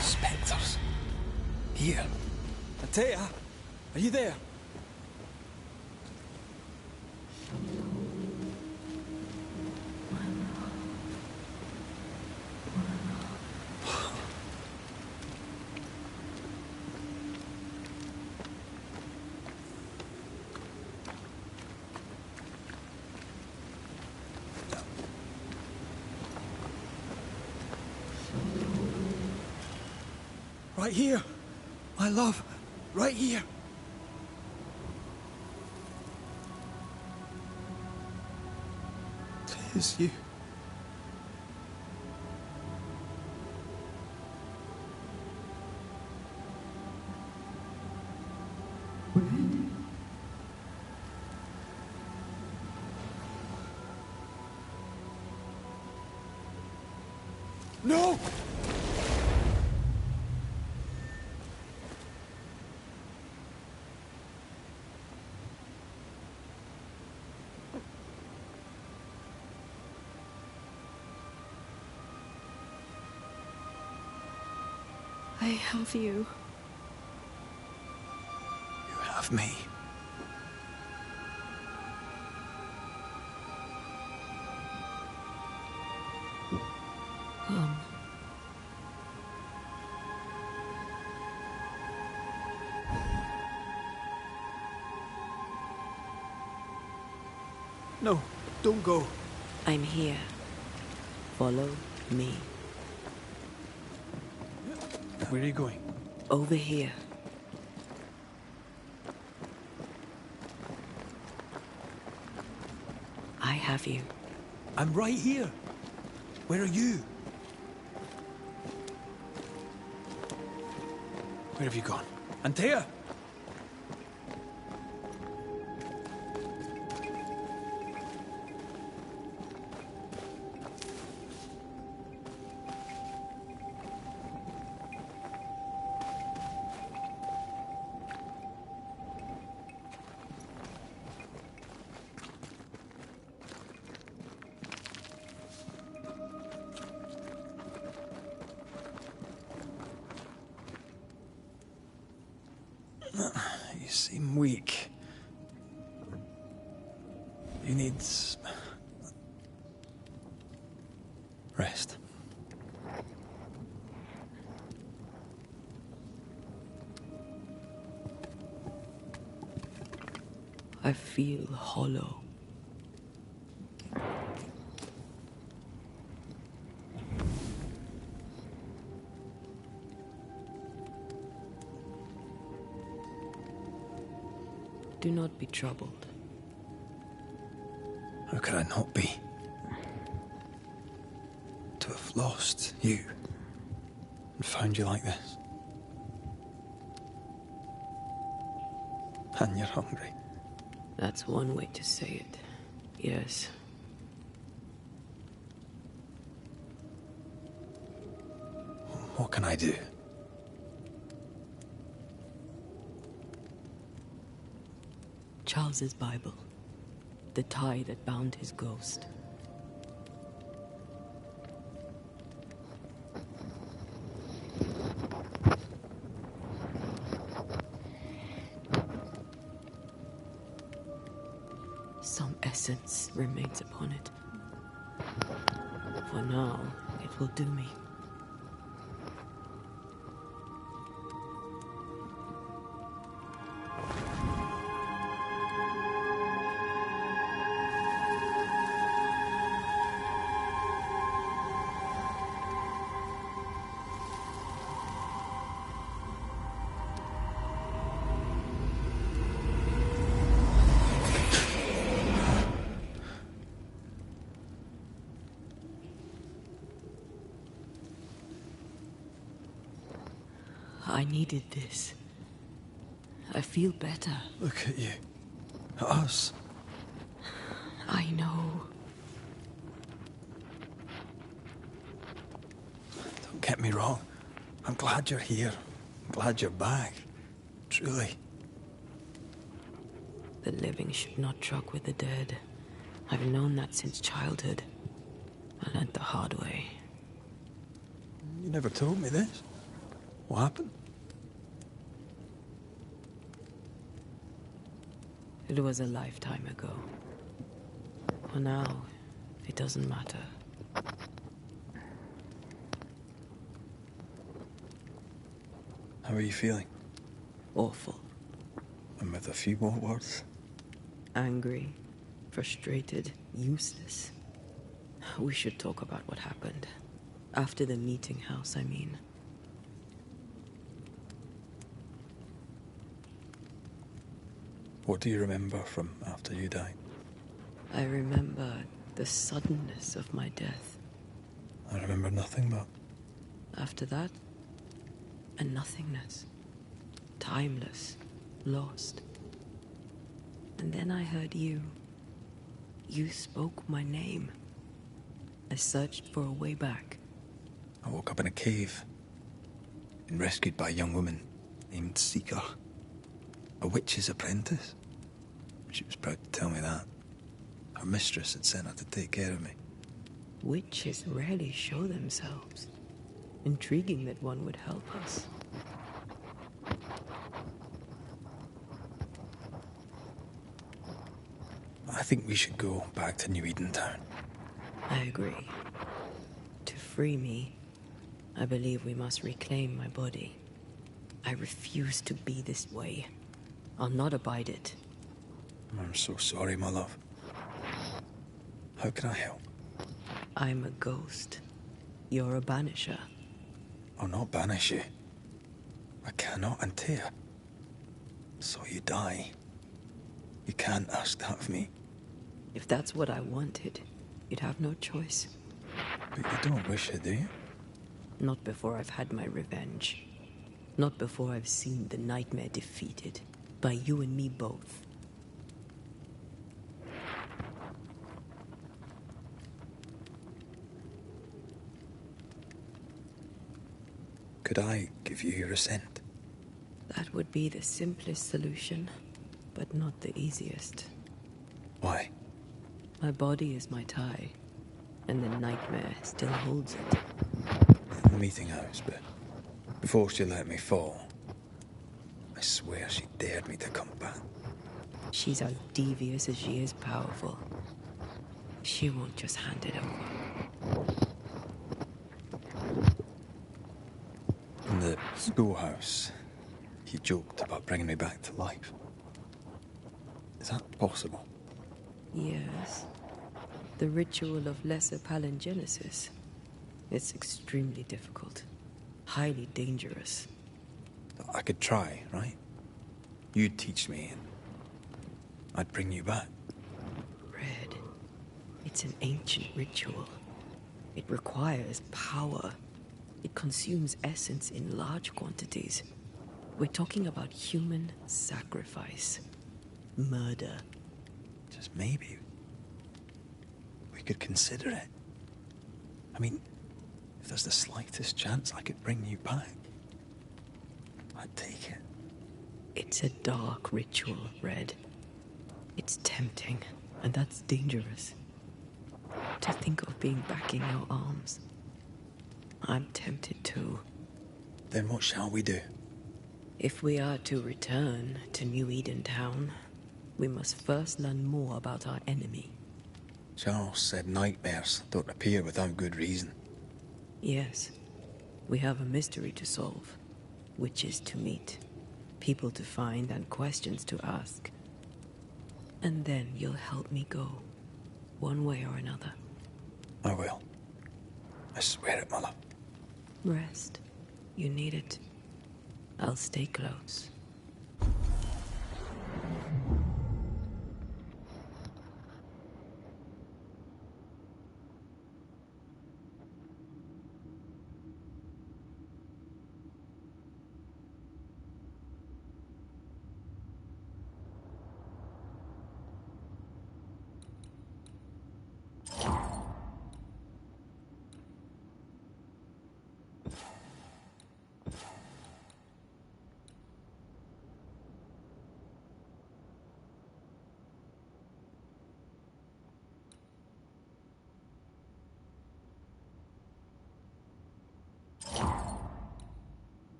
Spectres. Here. Antea, are you there? Right here, my love, right here. Tis you. No! I have you. You have me. Come. No, don't go. I'm here. Follow me. Where are you going? Over here. I have you. I'm right here. Where are you? Where have you gone? Antea! You seem weak. You need rest. I feel hollow. Do not be troubled. How could I not be? To have lost you and found you like this. And you're hungry. That's one way to say it. Yes. What can I do? Charles's Bible. The tie that bound his ghost. Some essence remains upon it. For now, it will do me. I needed this. I feel better. Look at you. At us. I know. Don't get me wrong. I'm glad you're here. I'm glad you're back. Truly. The living should not truck with the dead. I've known that since childhood. I learned the hard way. You never told me this. What happened? It was a lifetime ago. For now, it doesn't matter. How are you feeling? Awful. And with a few more words? Angry, frustrated, useless. We should talk about what happened. After the meeting house, I mean. What do you remember from after you died? I remember the suddenness of my death. I remember nothing but... After that, a nothingness. Timeless, lost. And then I heard you. You spoke my name. I searched for a way back. I woke up in a cave. Been rescued by a young woman named Seeker. A witch's apprentice. She was proud to tell me that. Her mistress had sent her to take care of me. Witches rarely show themselves. Intriguing that one would help us. I think we should go back to New Eden Town. I agree. To free me, I believe we must reclaim my body. I refuse to be this way. I'll not abide it. I'm so sorry, my love. How can I help? I'm a ghost. You're a banisher. I'll not banish you. I cannot, Antea. So you die. You can't ask that of me. If that's what I wanted, you'd have no choice. But you don't wish it, do you? Not before I've had my revenge. Not before I've seen the nightmare defeated. By you and me both. Could I give you your assent? That would be the simplest solution, but not the easiest. Why? My body is my tie, and the nightmare still holds it. In the meeting house, but before she let me fall, I swear she dared me to come back. She's as devious as she is powerful. She won't just hand it over. In the schoolhouse, he joked about bringing me back to life. Is that possible? Yes. The ritual of lesser palingenesis. It's extremely difficult. Highly dangerous. I could try, right? You'd teach me and I'd bring you back. Red. It's an ancient ritual. It requires power. It consumes essence in large quantities. We're talking about human sacrifice. Murder. Just maybe we could consider it. I mean, if there's the slightest chance I could bring you back, I'd take it. It's a dark ritual, Red. It's tempting, and that's dangerous. To think of being back in your arms. I'm tempted too. Then what shall we do? If we are to return to New Eden Town, we must first learn more about our enemy. Charles said nightmares don't appear without good reason. Yes, we have a mystery to solve. Witches to meet, people to find, and questions to ask. And then you'll help me go, one way or another. I will. I swear it, Mother. Rest. You need it. I'll stay close.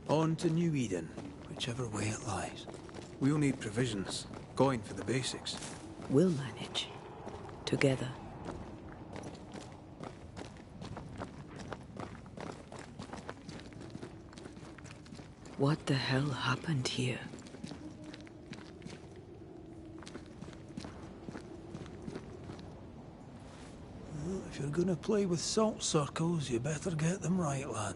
On to New Eden, whichever way it lies. We'll need provisions, going for the basics. We'll manage. Together. What the hell happened here? Well, if you're gonna play with salt circles, you better get them right, lad.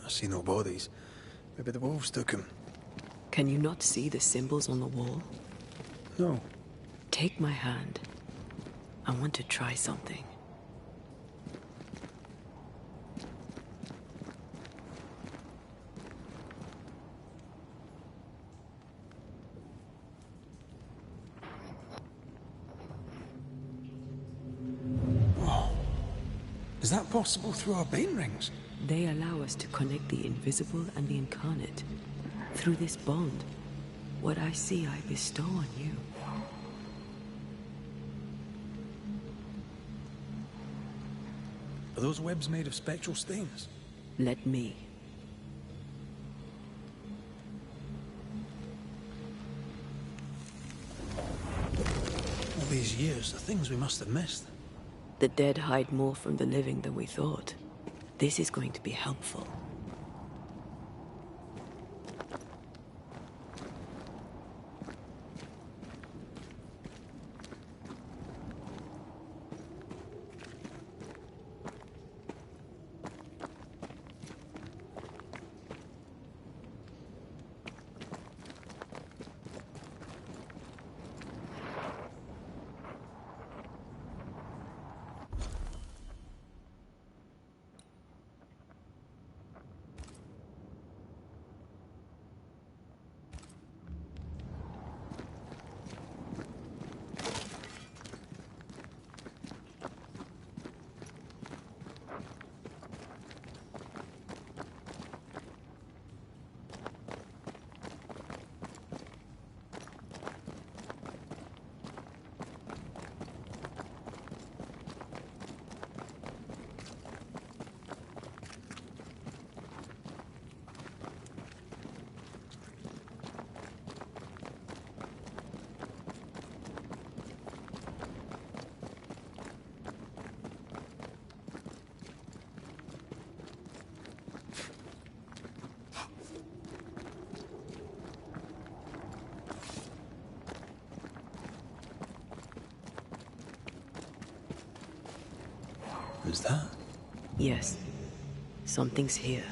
I see no bodies. Maybe the wolves took him. Can you not see the symbols on the wall? No. Take my hand. I want to try something. Is that possible through our bane rings? They allow us to connect the invisible and the incarnate. Through this bond, what I see I bestow on you. Are those webs made of spectral stains? Let me. All these years, the things we must have missed. The dead hide more from the living than we thought. This is going to be helpful. Is that? Yes. Something's here.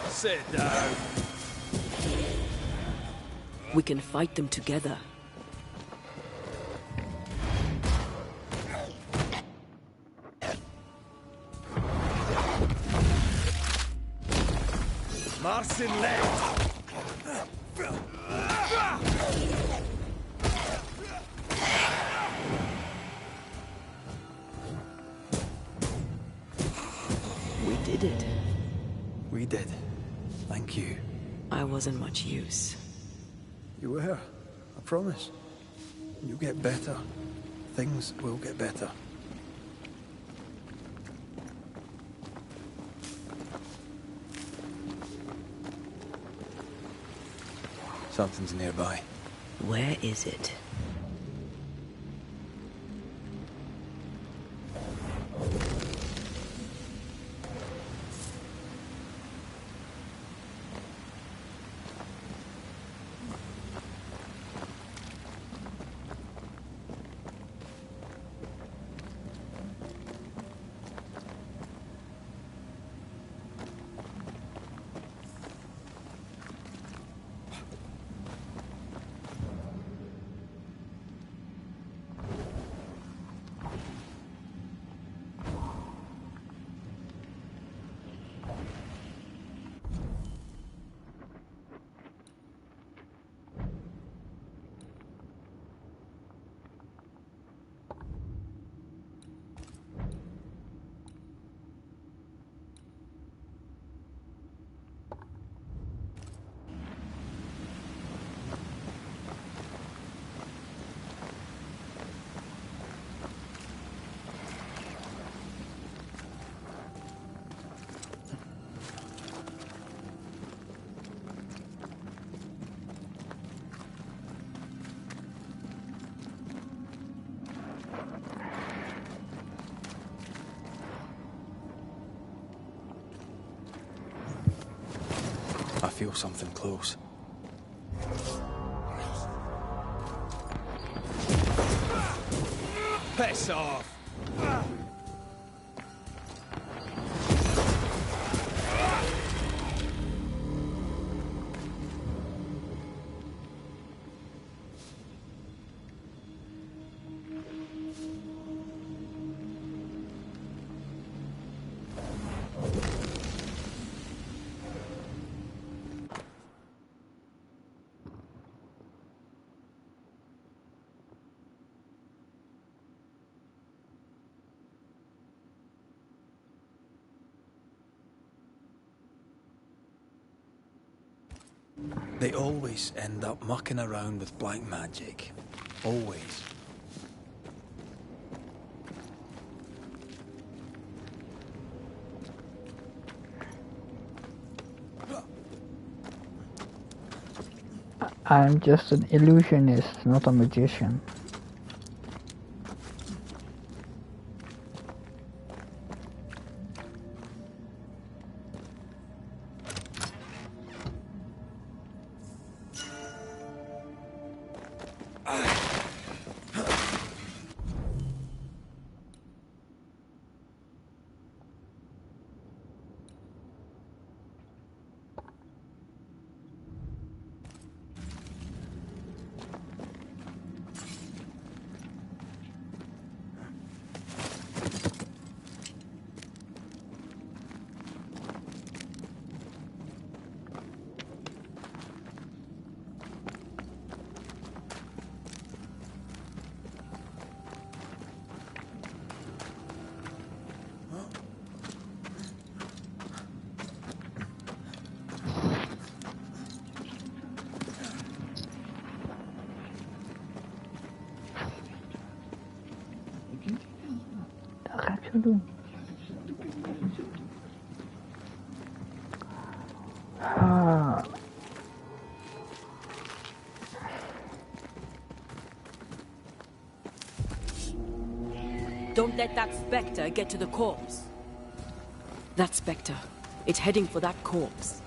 Sit down. We can fight them together. Marcin left. did it. We did. Thank you. I wasn't much use. You were. I promise. You'll get better. Things will get better. Something's nearby. Where is it? I feel something close. Piss off! They always end up mucking around with black magic. Always. I'm just an illusionist, not a magician. Doen. Don't let that spectre get to the corpse. That spectre. It's heading for that corpse.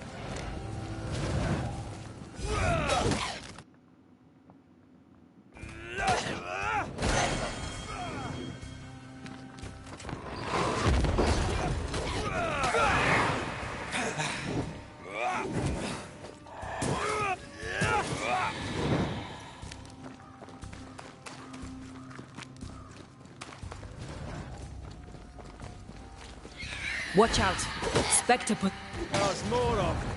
Watch out! Spectre put... There's more of.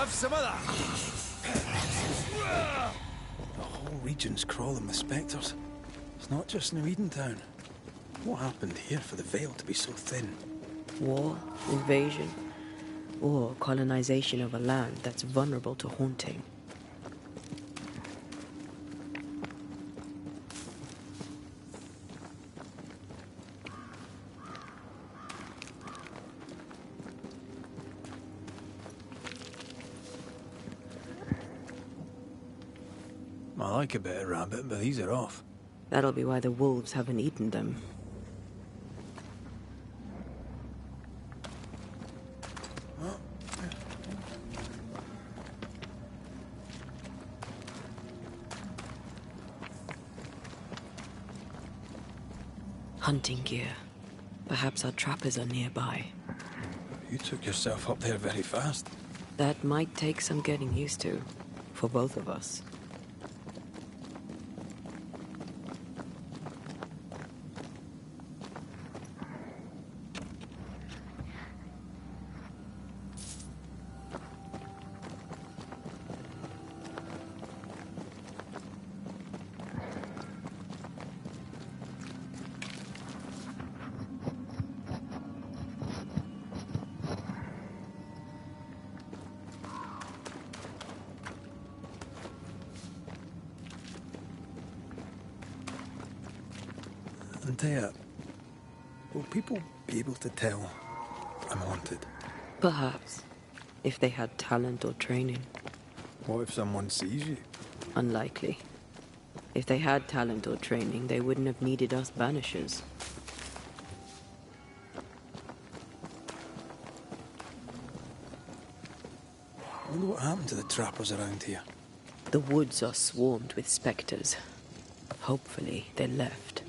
Have some of that! The whole region's crawling with spectres. It's not just New Edentown. What happened here for the veil to be so thin? War, invasion, or colonization of a land that's vulnerable to haunting. I like a bit of rabbit, but these are off. That'll be why the wolves haven't eaten them. Hunting gear. Perhaps our trappers are nearby. You took yourself up there very fast. That might take some getting used to, for both of us. Antea, will people be able to tell I'm haunted? Perhaps, if they had talent or training. What if someone sees you? Unlikely. If they had talent or training, they wouldn't have needed us Banishers. I wonder what happened to the trappers around here. The woods are swarmed with spectres. Hopefully, they left.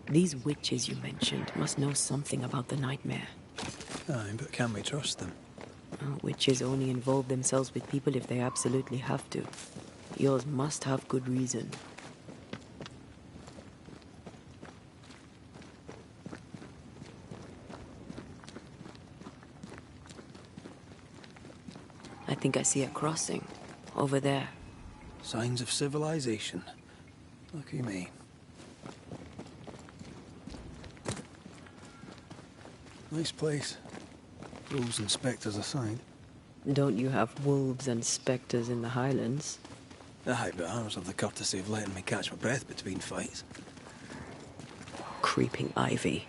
These witches you mentioned must know something about the nightmare. Aye, but can we trust them? Witches only involve themselves with people if they absolutely have to. Yours must have good reason. I think I see a crossing. Over there. Signs of civilization. Lucky me. Nice place. Rules and spectres aside. Don't you have wolves and spectres in the Highlands? Aye, but ours have the courtesy of letting me catch my breath between fights. Creeping ivy.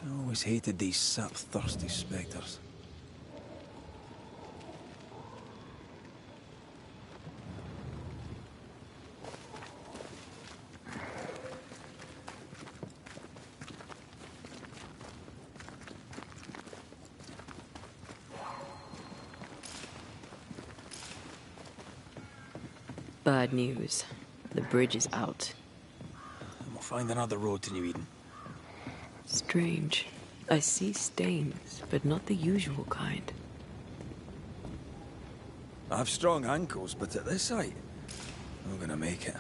I always hated these sap-thirsty spectres. Bad news. The bridge is out. And we'll find another road to New Eden. Strange. I see stains, but not the usual kind. I have strong ankles, but at this height, I'm gonna make it.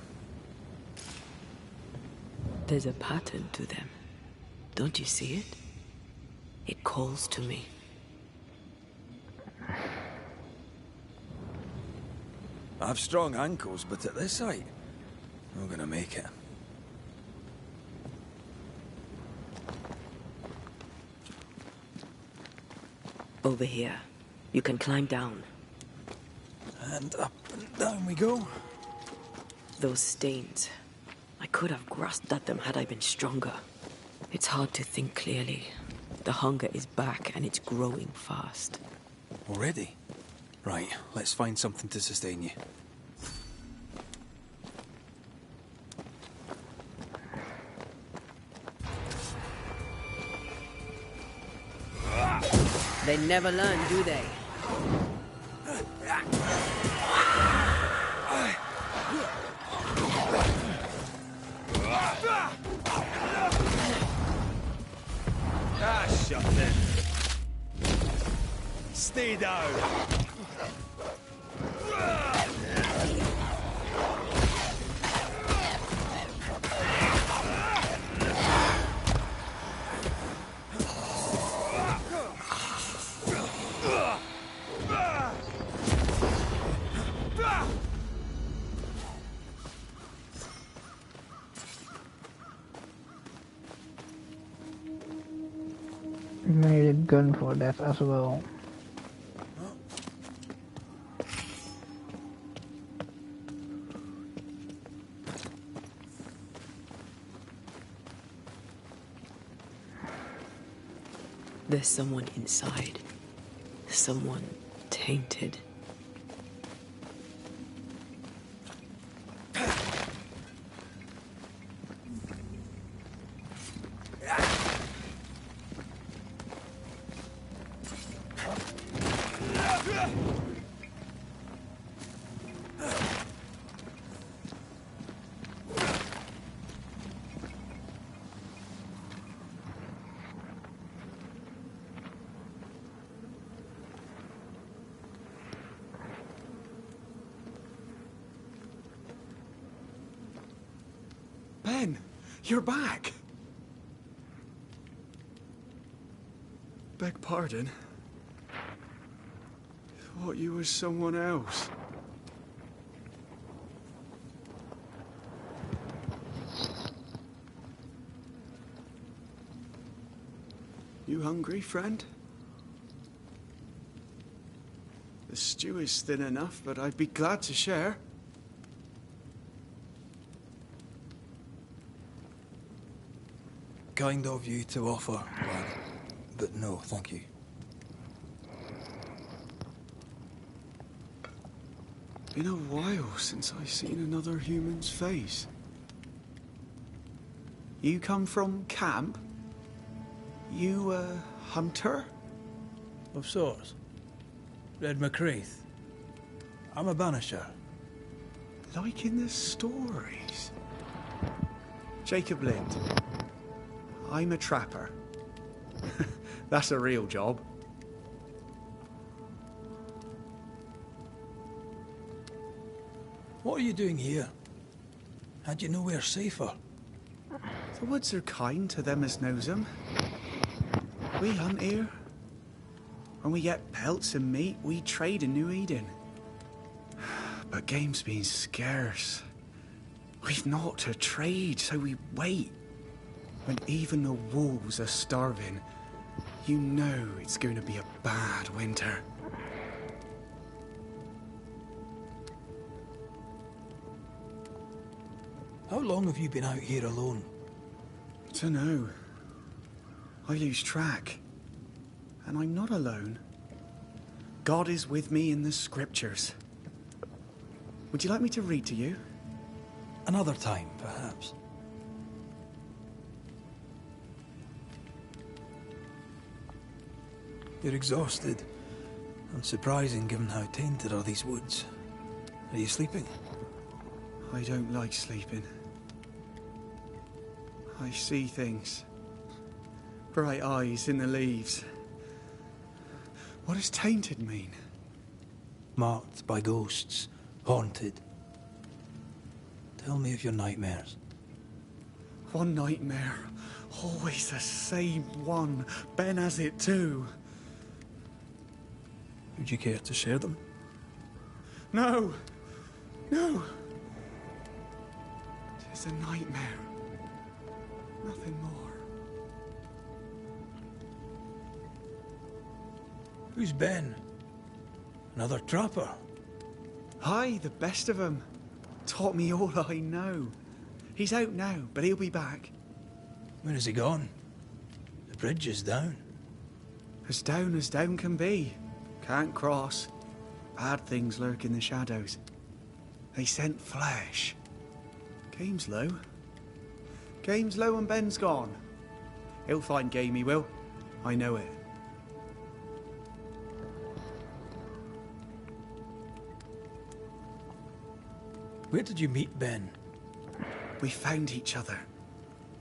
There's a pattern to them. Don't you see it? It calls to me. I have strong ankles, but at this height, I'm gonna make it. Over here. You can climb down. And up and down we go. Those stains. I could have grasped at them had I been stronger. It's hard to think clearly. The hunger is back and it's growing fast. Already? Right, let's find something to sustain you. They never learn, do they? Ah, shut then. Stay down. You need a gun for that as well. There's someone inside. Someone tainted. Ben, you're back. Beg pardon. Thought you was someone else. You hungry, friend? The stew is thin enough, but I'd be glad to share. Kind of you to offer, lad. But no, thank you. Been a while since I've seen another human's face. You come from camp? You a hunter? Of sorts. Red McCreath. I'm a Banisher. Like in the stories. Jacob Lind. I'm a trapper. That's a real job. What are you doing here? Had you nowhere safer? The woods are kind to them as knows 'em. We hunt here. When we get pelts and meat, we trade in New Eden. But game's been scarce. We've naught to trade, so we wait. When even the wolves are starving, you know it's going to be a bad winter. How long have you been out here alone? Dunno. I lose track. And I'm not alone. God is with me in the scriptures. Would you like me to read to you? Another time, perhaps. You're exhausted. Unsurprising given how tainted are these woods. Are you sleeping? I don't like sleeping. I see things. Bright eyes in the leaves. What does tainted mean? Marked by ghosts. Haunted. Tell me of your nightmares. One nightmare. Always the same one. Ben has it too. Would you care to share them? No! No! It's a nightmare. Nothing more. Who's Ben? Another trapper? Aye, the best of 'em. Taught me all I know. He's out now, but he'll be back. Where has he gone? The bridge is down. As down can be. Can't cross. Bad things lurk in the shadows. They scent flesh. Game's low. Game's low and Ben's gone. He'll find game, he will. I know it. Where did you meet Ben? We found each other.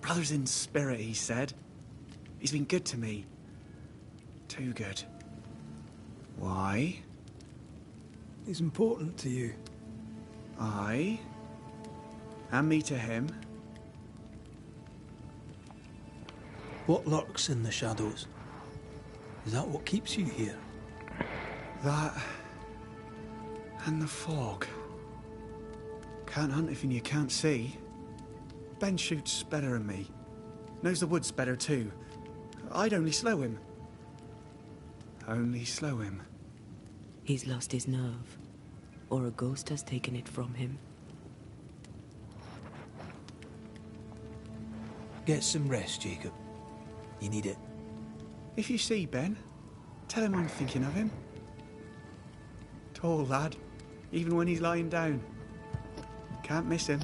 Brothers in spirit, he said. He's been good to me. Too good. Why? He's important to you. Aye. And me to him. What lurks in the shadows? Is that what keeps you here? That... and the fog. Can't hunt if you can't see. Ben shoots better than me. Knows the woods better too. I'd only slow him. Only slow him. He's lost his nerve. Or a ghost has taken it from him. Get some rest, Jacob. You need it. If you see Ben, tell him I'm thinking of him. Tall lad, even when he's lying down. Can't miss him.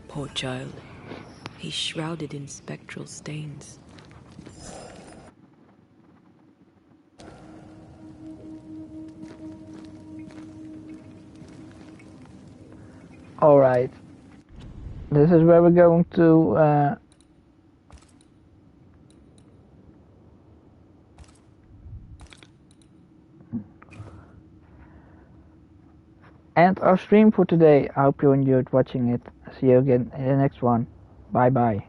Poor child. He's shrouded in spectral stains. Alright. This is where we're going to end our stream for today. I hope you enjoyed watching it. See you again in the next one. Bye bye.